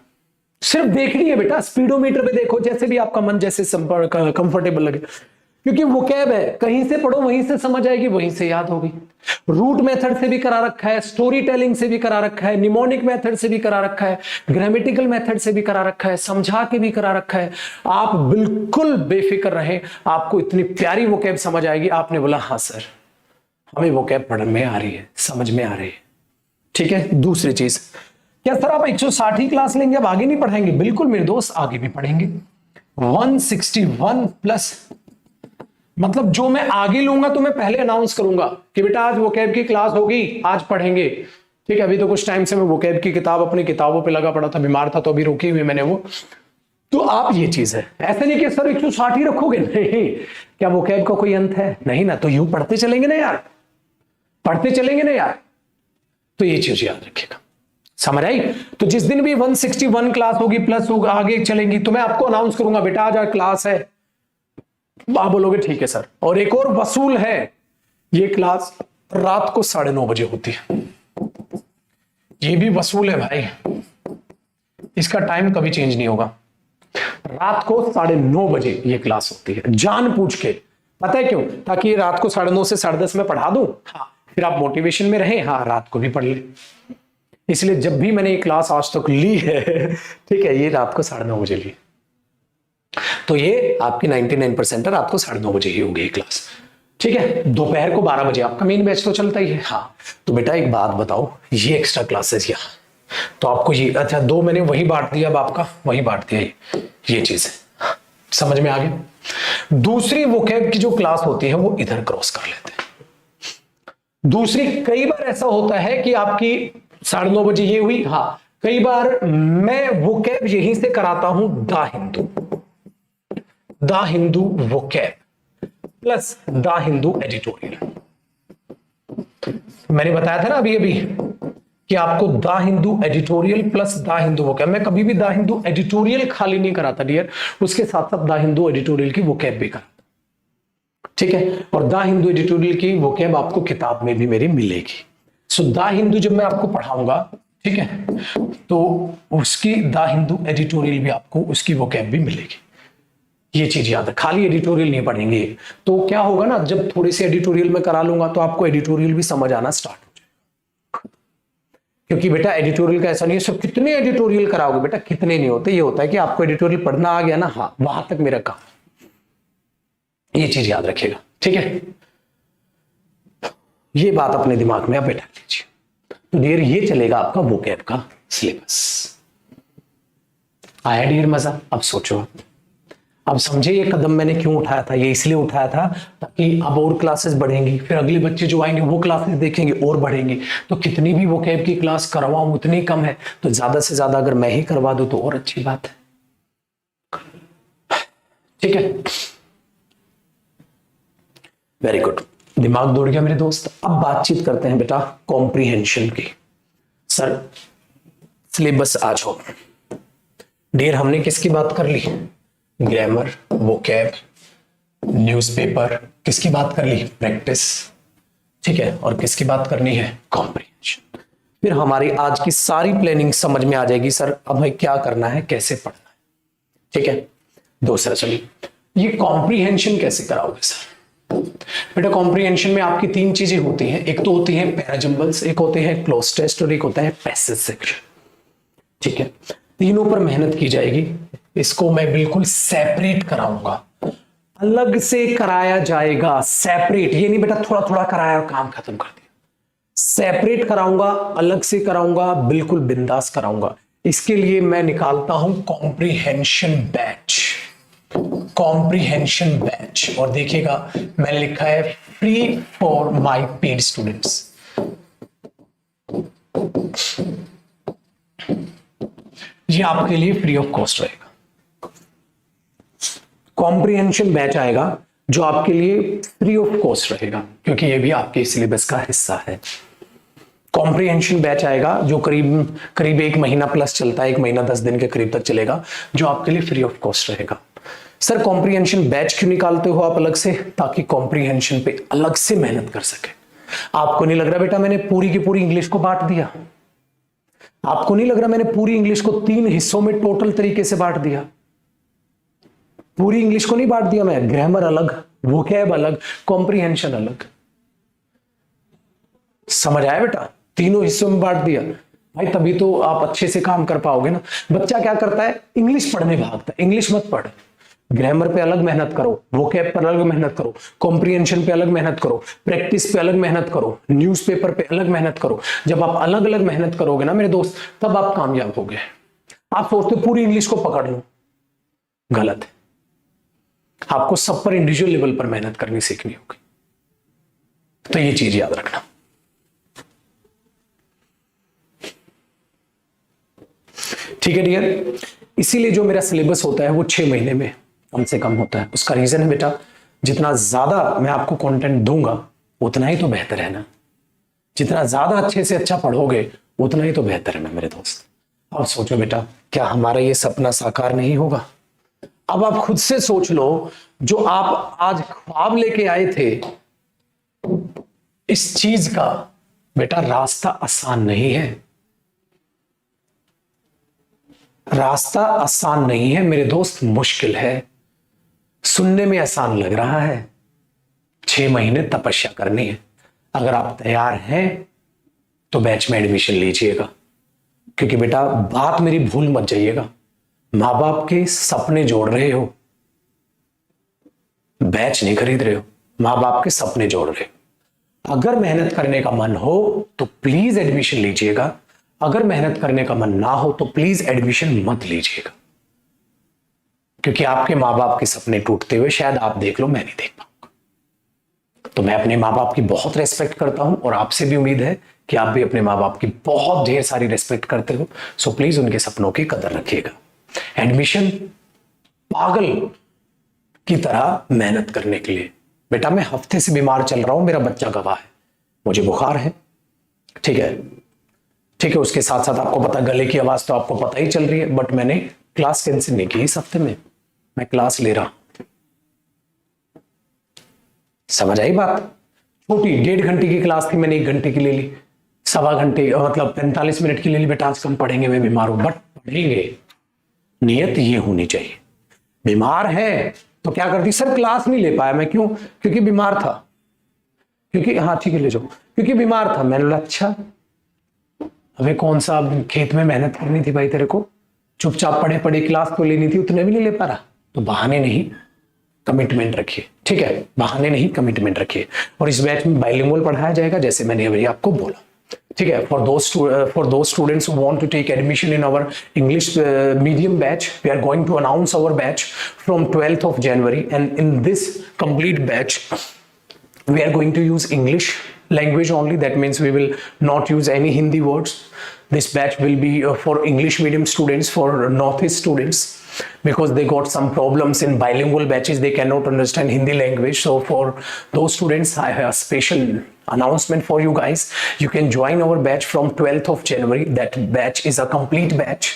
सिर्फ देखनी है बेटा, स्पीडोमीटर पे देखो, जैसे भी आपका मन जैसे कंफर्टेबल लगे, क्योंकि वोकैब है, कहीं से पढ़ो वहीं से समझ आएगी, वहीं से याद होगी। रूट मेथड से भी करा रखा है, स्टोरी टेलिंग से भी करा रखा है, निमोनिक मेथड से भी करा रखा है, ग्रामेटिकल मेथड से भी करा रखा है, समझा के भी करा रखा है। आप बिल्कुल बेफिक्र रहें, आपको इतनी प्यारी वोकैब समझ आएगी। आपने बोला हाँ सर हमें वोकैब पढ़ने में आ रही है, समझ में आ रही है, ठीक है। दूसरी चीज, क्या सर आप 160 ही क्लास लेंगे, अब आगे नहीं पढ़ेंगे? बिल्कुल मेरे दोस्त, आगे भी पढ़ेंगे। 161 प्लस, मतलब जो मैं आगे लूंगा तो मैं पहले अनाउंस करूंगा कि बेटा आज वोकैब की क्लास होगी, आज पढ़ेंगे, ठीक है। अभी तो कुछ टाइम से मैं वोकैब की किताब अपनी किताबों पे लगा पड़ा था, बीमार था तो अभी रोकी हुई मैंने वो। तो आप ये चीज है, ऐसा नहीं कि सर 160 ही रखोगे, नहीं। क्या वोकैब का कोई अंत है? नहीं ना। तो यूं पढ़ते चलेंगे ना यार, पढ़ते चलेंगे ना यार। तो ये चीज याद रखिएगा, समझ आई? तो जिस दिन भी 161 क्लास होगी प्लस होगा, आगे चलेंगी, तो मैं आपको अनाउंस करूंगा बेटा आज क्लास है, आप बोलोगे ठीक है सर, और एक और वसूल है, ये क्लास रात को 9:30 बजे होती है। ये भी वसूल है भाई, इसका टाइम कभी चेंज नहीं होगा। रात को 9:30 बजे ये क्लास होती है, जान पूछ के। पता है क्यों? ताकि रात को 9:30 से 10:30 में पढ़ा दूं, हाँ, फिर आप मोटिवेशन में रहें, हाँ, रात को भी पढ़ ले। इसलिए जब भी मैंने ये क्लास आज तक ली है, ठीक है, ये रात को 9:30 बजे ली। तो ये आपकी 99% रात को 9:30 बजे ही होगी ये क्लास, ठीक है। दोपहर को 12 बजे आपका मेन बैच तो चलता ही है। हाँ, तो बेटा एक बात बताओ, ये एक्स्ट्रा क्लासेस यहाँ तो आपको ये, अच्छा, 2 मैंने वही बांट दिया, अब आपका वही बांट दिया, ये चीज है, समझ में आ गया। दूसरी वोकैब की जो क्लास होती है वो इधर क्रॉस कर लेते हैं। दूसरी, कई बार ऐसा होता है कि आपकी 9:30 बजे ये हुई, हाँ, कई बार मैं वोकैब यहीं से कराता हूं, the Hindu vocab plus the Hindu editorial. मैंने बताया था ना अभी अभी कि आपको the Hindu editorial plus the Hindu vocab, मैं कभी भी द हिंदू एडिटोरियल खाली नहीं कराता डियर, उसके साथ साथ द हिंदू एडिटोरियल की वोकैब भी कराता, ठीक है। और द हिंदू एडिटोरियल की वोकैब आपको किताब में भी मेरी मिलेगी। सो द हिंदू जब मैं आपको पढ़ाऊंगा, ठीक है, तो उसकी द हिंदू एडिटोरियल भी आपको उसकी वोकैब भी मिलेगी। ये चीज याद है, खाली एडिटोरियल नहीं पढ़ेंगे। तो क्या होगा ना, जब थोड़े से एडिटोरियल में करा लूंगा तो आपको एडिटोरियल भी समझ आना स्टार्ट हो जाएगा। क्योंकि बेटा एडिटोरियल का ऐसा नहीं है सब कितने एडिटोरियल कराओगे, बेटा कितने नहीं होते, ये होता है कि आपको एडिटोरियल पढ़ना आ गया ना, हाँ, वहां तक मेरा काम। ये चीज याद रखिएगा, ठीक है। ये बात अपने दिमाग में आप बैठा लीजिए। तो डियर ये चलेगा आपका वोकैब का सिलेबस। आया डियर मजा? अब सोचो, अब समझे ये कदम मैंने क्यों उठाया था। ये इसलिए उठाया था ताकि अब और क्लासेस बढ़ेंगी, फिर अगले बच्चे जो आएंगे वो क्लासेस देखेंगे और बढ़ेंगे। तो कितनी भी वोकैब की क्लास करवाऊं उतनी कम है, तो ज्यादा से ज्यादा अगर मैं ही करवा दूं तो और अच्छी बात है, ठीक है। वेरी गुड, दिमाग दौड़ गया मेरे दोस्त। अब बातचीत करते हैं बेटा कॉम्प्रीहेंशन की। सर सिलेबस आज हो डियर, हमने किसकी बात कर ली? ग्रामर, वोकैब, न्यूज़पेपर, किसकी बात कर ली? प्रैक्टिस, ठीक है। और किसकी बात करनी है? कॉम्प्रीहेंशन। फिर हमारी आज की सारी प्लानिंग समझ में आ जाएगी, सर अब हमें क्या करना है, कैसे पढ़ना है, ठीक है। दूसरा चलिए, ये कॉम्प्रीहेंशन कैसे कराओगे सर? बेटा कॉम्प्रीहेंशन में आपकी 3 चीजें होती हैं, एक तो होती है पैराजंबल्स, एक होते हैं क्लोज टेस्ट और एक होता है पैसेज सेक्शन, ठीक है। तीनों पर मेहनत की जाएगी। इसको मैं बिल्कुल सेपरेट कराऊंगा, अलग से कराया जाएगा, सेपरेट। ये नहीं बेटा थोड़ा थोड़ा कराया और काम खत्म कर दिया, सेपरेट कराऊंगा, अलग से कराऊंगा, बिल्कुल बिंदास कराऊंगा। इसके लिए मैं निकालता हूं कॉम्प्रीहेंशन बैच, कॉम्प्रीहेंशन बैच। और देखिएगा मैंने लिखा है free for my paid students. ये आपके लिए फ्री ऑफ कॉस्ट रहेगा। कॉम्प्रीहेंशन बैच आएगा जो आपके लिए फ्री ऑफ कॉस्ट रहेगा, क्योंकि ये भी आपके सिलेबस का हिस्सा है। कॉम्प्रीहेंशन बैच आएगा जो करीब 1 महीना प्लस चलता है, 1 महीना 10 दिन के करीब तक चलेगा, जो आपके लिए फ्री ऑफ कॉस्ट रहेगा। सर कॉम्प्रीहेंशन बैच क्यों निकालते हो आप अलग से? ताकि कॉम्प्रीहेंशन पे अलग से मेहनत कर सके। आपको नहीं लग रहा बेटा मैंने पूरी की पूरी इंग्लिश को बांट दिया? आपको नहीं लग रहा मैंने पूरी इंग्लिश को 3 हिस्सों में टोटल तरीके से बांट दिया? पूरी इंग्लिश को नहीं बांट दिया मैं, ग्रामर अलग, वोकैब अलग, कॉम्प्रीहेंशन अलग। समझ आया बेटा? तीनों हिस्सों में बांट दिया भाई, तभी तो आप अच्छे से काम कर पाओगे ना। बच्चा क्या करता है, इंग्लिश पढ़ने भागता है। इंग्लिश मत पढ़, ग्रामर पे अलग मेहनत करो, वोकैब पर अलग मेहनत करो, कॉम्प्रीहेंशन पे अलग मेहनत करो, प्रैक्टिस पे अलग मेहनत करो, न्यूज़पेपर पे अलग मेहनत करो। जब आप अलग अलग मेहनत करोगे ना मेरे दोस्त, तब आप कामयाब होगे। आप सोचते हो पूरी इंग्लिश को पकड़ लो, गलत है। आपको सब पर इंडिविजुअल लेवल पर मेहनत करनी सीखनी होगी। तो ये चीज याद रखना, ठीक है डियर। इसीलिए जो मेरा सिलेबस होता है वो 6 महीने में कम से कम होता है। उसका रीजन है बेटा, जितना ज्यादा मैं आपको कंटेंट दूंगा उतना ही तो बेहतर है ना। जितना ज्यादा अच्छे से अच्छा पढ़ोगे उतना ही तो बेहतर है ना मेरे दोस्त। अब सोचो बेटा, क्या हमारा ये सपना साकार नहीं होगा? अब आप खुद से सोच लो, जो आप आज ख्वाब लेके आए थे इस चीज का, बेटा रास्ता आसान नहीं है, रास्ता आसान नहीं है मेरे दोस्त, मुश्किल है। सुनने में आसान लग रहा है, 6 महीने तपस्या करनी है। अगर आप तैयार हैं तो बैच में एडमिशन लीजिएगा, क्योंकि बेटा बात मेरी भूल मत जाइएगा, मां बाप के सपने जोड़ रहे हो, बैच नहीं खरीद रहे हो, मां बाप के सपने जोड़ रहे हो। अगर मेहनत करने का मन हो तो प्लीज एडमिशन लीजिएगा, अगर मेहनत करने का मन ना हो तो प्लीज एडमिशन मत लीजिएगा, क्योंकि आपके मां बाप के सपने टूटते हुए शायद आप देख लो, मैं नहीं देख पाऊंगा। तो मैं अपने मां बाप की बहुत रेस्पेक्ट करता हूं और आपसे भी उम्मीद है कि आप भी अपने मां बाप की बहुत ढेर सारी रेस्पेक्ट करते हो। सो प्लीज उनके सपनों की कदर रखिएगा। एडमिशन पागल की तरह मेहनत करने के लिए, बेटा मैं हफ्ते से बीमार चल रहा हूं, मेरा बच्चा गवाह है, मुझे बुखार है, ठीक है ठीक है, उसके साथ साथ आपको पता गले की आवाज तो आपको पता ही चल रही है, बट मैंने क्लास कैंसिल नहीं की इस हफ्ते में, मैं क्लास ले रहा। समझ आई बात? छोटी 1.5 घंटे की क्लास थी, मैंने 1 घंटे की ले ली, 1.25 घंटे मतलब 45 मिनट की ले ली। बेटा आज कम पढ़ेंगे, मैं बीमार हूं, बट पढ़ेंगे, नियत ये होनी चाहिए। बीमार है तो क्या करती, सर क्लास नहीं ले पाया मैं, क्यों? क्योंकि बीमार था, क्योंकि हाँ ठीक है ले जाओ, क्योंकि बीमार था। मैंने बोला अच्छा, हमें कौन सा खेत में मेहनत करनी थी भाई तेरे को, चुपचाप पढ़े पढ़े क्लास को लेनी थी, उतने भी नहीं ले पा रहा। तो बहाने नहीं, कमिटमेंट रखिए, ठीक है, बहाने नहीं कमिटमेंट रखिए। और इस बैच में बाइलिंगुअल पढ़ाया जाएगा, जैसे मैंने अभी आपको बोला, ठीक है। For those students who want to take admission in our English medium batch, we are going to announce our batch from 12th of January, and in this complete batch we are going to use English language only. That means we will not use any Hindi words. This batch will be for English medium students, for Northeast students, because they got some problems in bilingual batches, they cannot understand Hindi language. So for those students I have a special announcement for you guys. You can join our batch from 12th of January. That batch is a complete batch.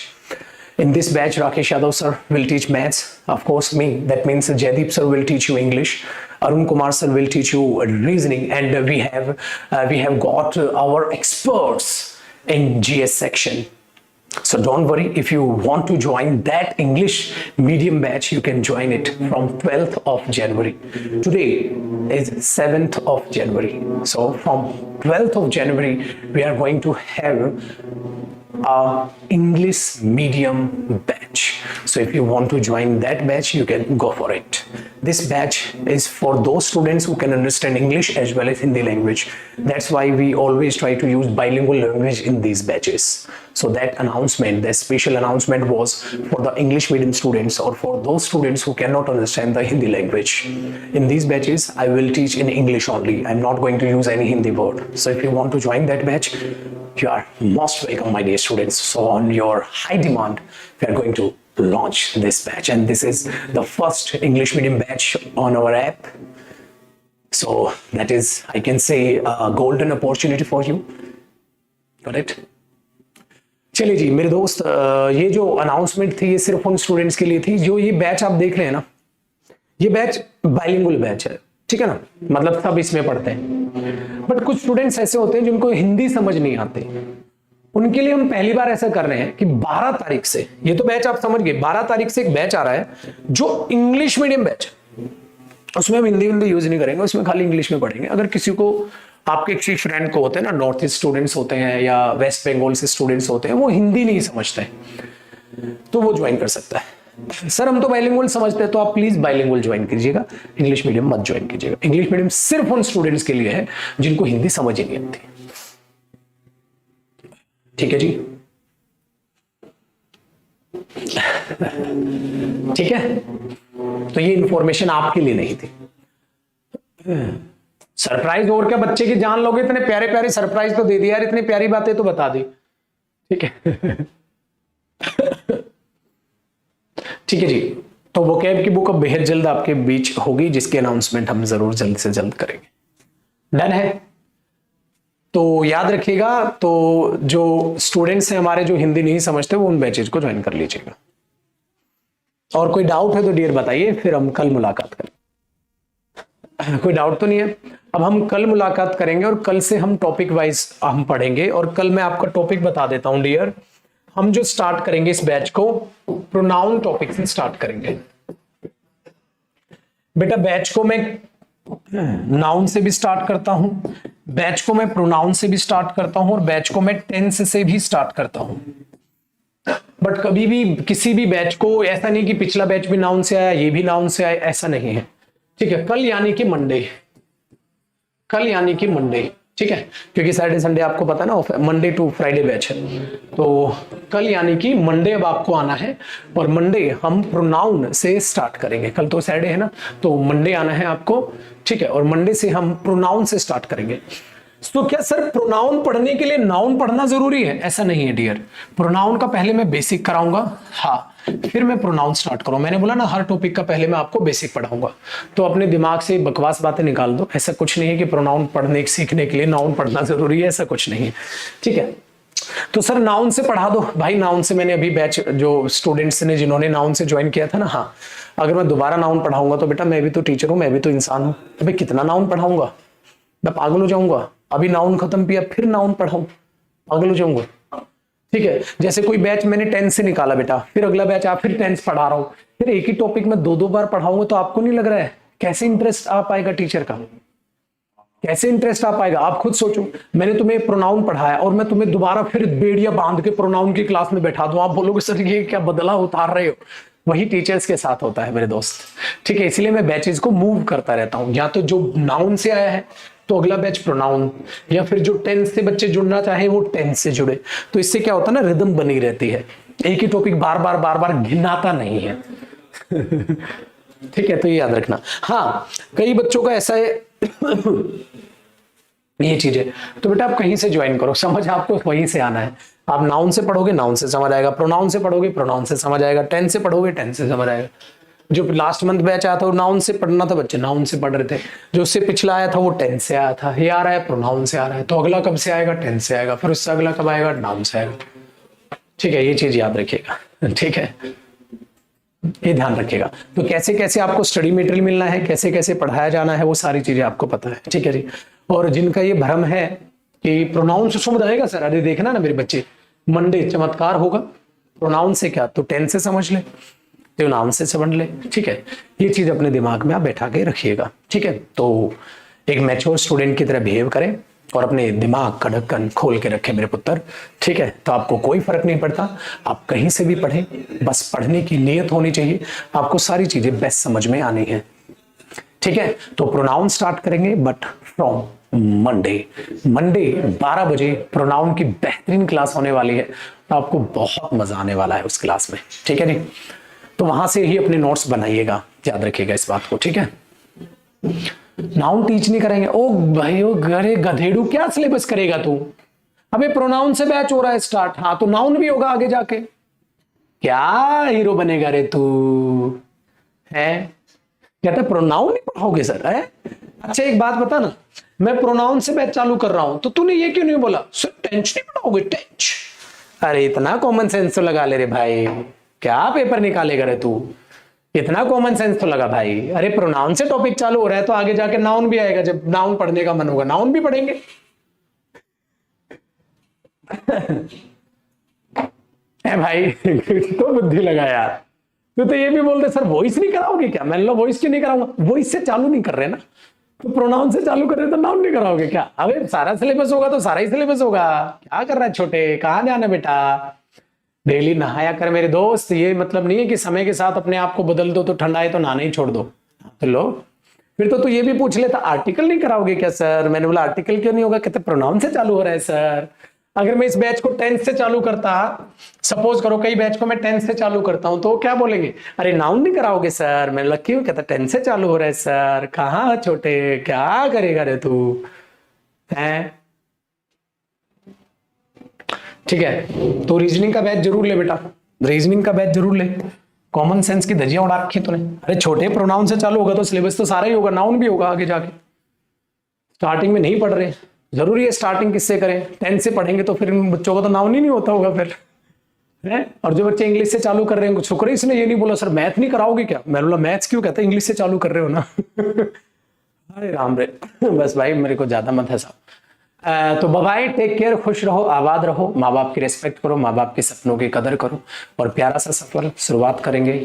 In this batch, Rakesh Yadav sir will teach maths, of course me, that means Jaideep sir will teach you English, Arun Kumar sir will teach you reasoning, and we have got our experts in GS section. So don't worry, if you want to join that English medium batch, you can join it from 12th of January. Today is 7th of January. So from 12th of January, we are going to have a English medium batch. So if you want to join that batch, you can go for it. This batch is for those students who can understand English as well as Hindi language. That's why we always try to use bilingual language in these batches. So that announcement, that special announcement was for the English medium students, or for those students who cannot understand the Hindi language. In these batches, I will teach in English only. I'm not going to use any Hindi word. So if you want to join that batch, you are most welcome, my dear students. So on your high demand, we are going to launch this batch, and this is the first English medium batch on our app. So that is, I can say, a golden opportunity for you. Got it? चलिए जी मेरे दोस्त, ये जो अनाउंसमेंट थी ये सिर्फ उन स्टूडेंट्स के लिए थी। जो ये बैच आप देख रहे हैं ना, ये बैच बाइलिंगुअल बैच है, ठीक है ना, मतलब सब इसमें पढ़ते हैं। बट कुछ स्टूडेंट्स ऐसे होते हैं जिनको हिंदी समझ नहीं आते, उनके लिए हम पहली बार ऐसा कर रहे हैं कि 12 तारीख से, ये तो बैच आप समझ गए, 12 तारीख से एक बैच आ रहा है जो इंग्लिश मीडियम बैच, उसमें हम हिंदी यूज नहीं करेंगे, उसमें खाली इंग्लिश में पढ़ेंगे। अगर किसी को, आपके किसी फ्रेंड को होते हैं ना, नॉर्थ ईस्ट स्टूडेंट्स होते हैं या वेस्ट बंगाल से स्टूडेंट्स होते हैं, वो हिंदी नहीं समझते हैं, तो वो ज्वाइन कर सकता है। सर हम तो बाइलिंगुअल समझते हैं, तो आप प्लीज बाइलिंगुअल ज्वाइन कीजिएगा, इंग्लिश मीडियम मत ज्वाइन कीजिएगा। इंग्लिश मीडियम सिर्फ उन स्टूडेंट्स के लिए है जिनको हिंदी समझ ही नहीं आती, ठीक है जी, ठीक है। तो ये इंफॉर्मेशन आपके लिए नहीं थी। सरप्राइज और क्या, बच्चे की जान लोगे, इतने प्यारे प्यारे सरप्राइज तो दे दिया यार, इतनी प्यारी बातें तो बता दी, ठीक है। ठीक है जी, तो वोकैब की बुक अब बेहद जल्द आपके बीच होगी, जिसकी अनाउंसमेंट हम जरूर जल्द से जल्द करेंगे। डन है? तो याद रखिएगा, तो जो स्टूडेंट्स हैं हमारे जो हिंदी नहीं समझते, वो उन बैचेज को ज्वाइन कर लीजिएगा। और कोई डाउट है तो डियर बताइए, फिर हम कल मुलाकात करें। कोई डाउट तो नहीं है? अब हम कल मुलाकात करेंगे और कल से हम टॉपिक वाइज हम पढ़ेंगे। और कल मैं आपका टॉपिक बता देता हूं डियर। हम जो स्टार्ट करेंगे इस बैच को प्रोनाउन टॉपिक से स्टार्ट करेंगे। बेटा बैच को मैं नाउन से भी स्टार्ट करता हूं, बैच को मैं प्रोनाउन से भी स्टार्ट करता हूं, और बैच को मैं टेंस से भी स्टार्ट करता हूं। बट कभी भी किसी भी बैच को ऐसा नहीं कि पिछला बैच भी नाउन से आया, ये भी नाउन से आया, ऐसा नहीं है। ठीक है, कल यानी कि मंडे, कल यानी कि मंडे, ठीक है, क्योंकि सैटरडे संडे आपको पता ना मंडे टू फ्राइडे बैच है। तो कल यानी कि मंडे अब आपको आना है, और मंडे हम प्रोनाउन से स्टार्ट करेंगे। कल तो सैटरडे है ना, तो मंडे आना है आपको, ठीक है, और मंडे से हम प्रोनाउन से स्टार्ट करेंगे। तो क्या सर प्रोनाउन पढ़ने के लिए नाउन पढ़ना जरूरी है? ऐसा नहीं है डियर। प्रोनाउन का पहले मैं बेसिक कराऊंगा, हाँ, फिर मैं प्रोनाउन स्टार्ट करूँ। मैंने बोला ना हर टॉपिक का पहले मैं आपको बेसिक पढ़ाऊंगा। तो अपने दिमाग से बकवास बातें निकाल दो। ऐसा कुछ नहीं है कि प्रोनाउन पढ़ने सीखने के लिए नाउन पढ़ना जरूरी है, ऐसा कुछ नहीं है, ठीक है। तो सर नाउन से पढ़ा दो भाई। नाउन से मैंने अभी बैच जो स्टूडेंट्स ने जिन्होंने नाउन से ज्वाइन किया था ना, हाँ, अगर मैं दोबारा नाउन पढ़ाऊंगा तो बेटा मैं भी तो टीचर हूं, मैं भी तो इंसान हूं, तो मैं कितना नाउन पढ़ाऊंगा, मैं पागल हो जाऊंगा। अभी नाउन खत्म किया फिर नाउन पढ़ाऊं, पागल हो जाऊंगा, ठीक है। जैसे कोई बैच मैंने टेंस से निकाला बेटा, फिर अगला बैच आप फिर टेंस पढ़ा रहा हूं, फिर एक ही टॉपिक में दो बार पढ़ाऊंगा, तो आपको नहीं लग रहा है कैसे इंटरेस्ट आ पाएगा टीचर का? कैसे इंटरेस्ट आ पाएगा? आप खुद सोचो। मैंने तुम्हें प्रोनाउन पढ़ाया और मैं तुम्हें दोबारा फिर बेड़िया बांध के प्रोनाउन की क्लास में बैठा दूं, आप बोलोगे सर ये क्या बदला उतार रहे हो? वही टीचर्स के साथ होता है मेरे दोस्त, ठीक है। इसलिए मैं बैचेस को मूव करता रहता हूं, या तो जो नाउन से आया है तो अगला बैच प्रोनाउन, या फिर जो टेंस से बच्चे जुड़ना चाहे वो टेंस से जुड़े। तो इससे क्या होता है ना, रिदम बनी रहती है। एक ही टॉपिक बार बार घिनाता नहीं है। ठीक है, तो ये याद रखना। हाँ, कई बच्चों का ऐसा है ये चीज है, तो बेटा आप कहीं से ज्वाइन करो, समझ आपको वहीं से आना है। आप नाउन से पढ़ोगे नाउन से समझ आएगा, प्रोनाउन से पढ़ोगे प्रोनाउन से समझ आएगा, टेंस से पढ़ोगे टेंस से समझ आएगा। जो लास्ट मंथ बैच आया था वो नाउन से पढ़ना था, बच्चे नाउन से पढ़ रहे थे। जो उससे पिछला आया था वो टेंस से आया था, ये आ रहा है प्रोनाउन से आ रहा है, तो अगला कब से आएगा? टेंस से आएगा, फिर उससे अगला कब आएगा? नाउन से आएगा, ठीक है। ये चीज याद रखिएगा, ठीक है, ये ध्यान रखिएगा। तो कैसे कैसे आपको स्टडी मटेरियल मिलना है, कैसे कैसे पढ़ाया जाना है, वो सारी चीजें आपको पता है, ठीक है जी। और जिनका ये भ्रम है कि प्रोनाउन से समझ आएगा सर, अरे देखना ना मेरे बच्चे, मंडे चमत्कार होगा, प्रोनाउन से क्या तो टेंस से समझ ले, तो नाउन से समझ ले, ठीक है। ये चीज अपने दिमाग में आप बैठा के रखिएगा, ठीक है। तो एक मैच्योर स्टूडेंट की तरह बिहेव करें और अपने दिमाग का ढक्कन खोल के रखें मेरे पुत्र, ठीक है। तो आपको कोई फर्क नहीं पड़ता, आप कहीं से भी पढ़ें, बस पढ़ने की नीयत होनी चाहिए, आपको सारी चीजें बेस्ट समझ में आनी है, ठीक है। तो प्रोनाउन स्टार्ट करेंगे बट फ्रॉम मंडे 12 बजे प्रोनाउन की बेहतरीन क्लास होने वाली है, तो आपको बहुत मजा आने वाला है उस क्लास में, ठीक है जी। तो वहां से ही अपने नोट्स बनाइएगा, याद रखिएगा इस बात को, ठीक है। नाउन टीच नहीं करेंगे, ओ भाई ओ गरे गधेड़ू, क्या सिलेबस करेगा तू? अबे प्रोनाउन से बैच हो रहा है स्टार्ट, हाँ तो नाउन भी होगा आगे जाके, क्या हीरो बनेगा रे तू? है कहता प्रोनाउन नहीं पढ़ाओगे सर? है अच्छा एक बात बता ना, मैं प्रोनाउन से बैच चालू कर रहा हूं तो तूने ये क्यों नहीं बोला सर टेंस नहीं पढ़ाओगे? टेंस, अरे इतना कॉमन सेंस तो लगा ले रे भाई, क्या पेपर निकालेगा रे तू? इतना कॉमन सेंस तो लगा भाई। अरे प्रोनाउन से टॉपिक चालू हो रहा है तो आगे जाके नाउन भी आएगा, जब नाउन पढ़ने का मन होगा नाउन भी पढ़ेंगे। है भाई तो बुद्धि लगा यार, तो ये भी बोलते सर वॉइस नहीं कराओगे क्या? मैंने लो वॉइस क्यों नहीं कराऊंगा? वॉइस से चालू नहीं कर रहे ना, तो प्रोनाउन से चालू कर रहे तो नाउन नहीं कराओगे क्या? अबे सारा सिलेबस होगा तो सारा ही सिलेबस होगा, क्या कर रहा है छोटे, कहां जाना बेटा? डेली नहाया कर मेरे दोस्त, ये मतलब नहीं है कि समय के साथ अपने आप को बदल दो तो ठंडा है तो नहाना ही छोड़ दो। तो लो फिर तो तू ये भी पूछ लेता आर्टिकल नहीं कराओगे क्या सर? मैंने बोला आर्टिकल क्यों नहीं होगा, कहते प्रोनाउन से चालू हो रहा है सर। अगर मैं इस बैच को टेंस से चालू करता, सपोज करो कई बैच को मैं टेंस से चालू करता हूं, तो क्या बोलेंगे? अरे नाउन नहीं कराओगे सर? मैंने बोला क्यों? कहता टेंस से चालू हो रहा है सर। कहाँ छोटे, क्या करेगा रे तू? है ठीक है। तो रीजनिंग का बैच जरूर ले बेटा, रीजनिंग का बैच जरूर ले, कॉमन सेंस की धज्जियां उड़ा रखी तूने। अरे छोटे प्रोनाउन से चालू होगा तो सिलेबस तो सारा ही होगा, नाउन भी होगा आगे जाके। स्टार्टिंग में नहीं पढ़ रहे, जरूरी है स्टार्टिंग किससे करें? टेंस से पढ़ेंगे तो फिर बच्चों को तो नाउन ही नहीं होता होगा फिर, है। और जो बच्चे इंग्लिश से चालू कर रहे हैं, शुक्र है इसने ये नहीं बोला सर मैथ नहीं कराओगे क्या, मैंने बोला मैथ्स क्यों कहता है, इंग्लिश से चालू कर रहे हो ना। अरे राम रे, बस भाई मेरे को ज्यादा मत हंसाओ। तो बाय, टेक केयर, खुश रहो, आबाद रहो, माँ बाप की रिस्पेक्ट करो, माँ बाप के सपनों की कदर करो, और प्यारा सा सफर शुरुआत करेंगे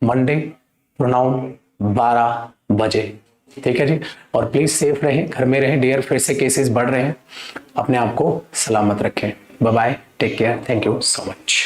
मंडे प्रोनाउन 12 बजे, ठीक है जी। और प्लीज सेफ रहें, घर में रहें डियर, फिर से केसेस बढ़ रहे हैं, अपने आप को सलामत रखें। Bye, take care, thank you so much.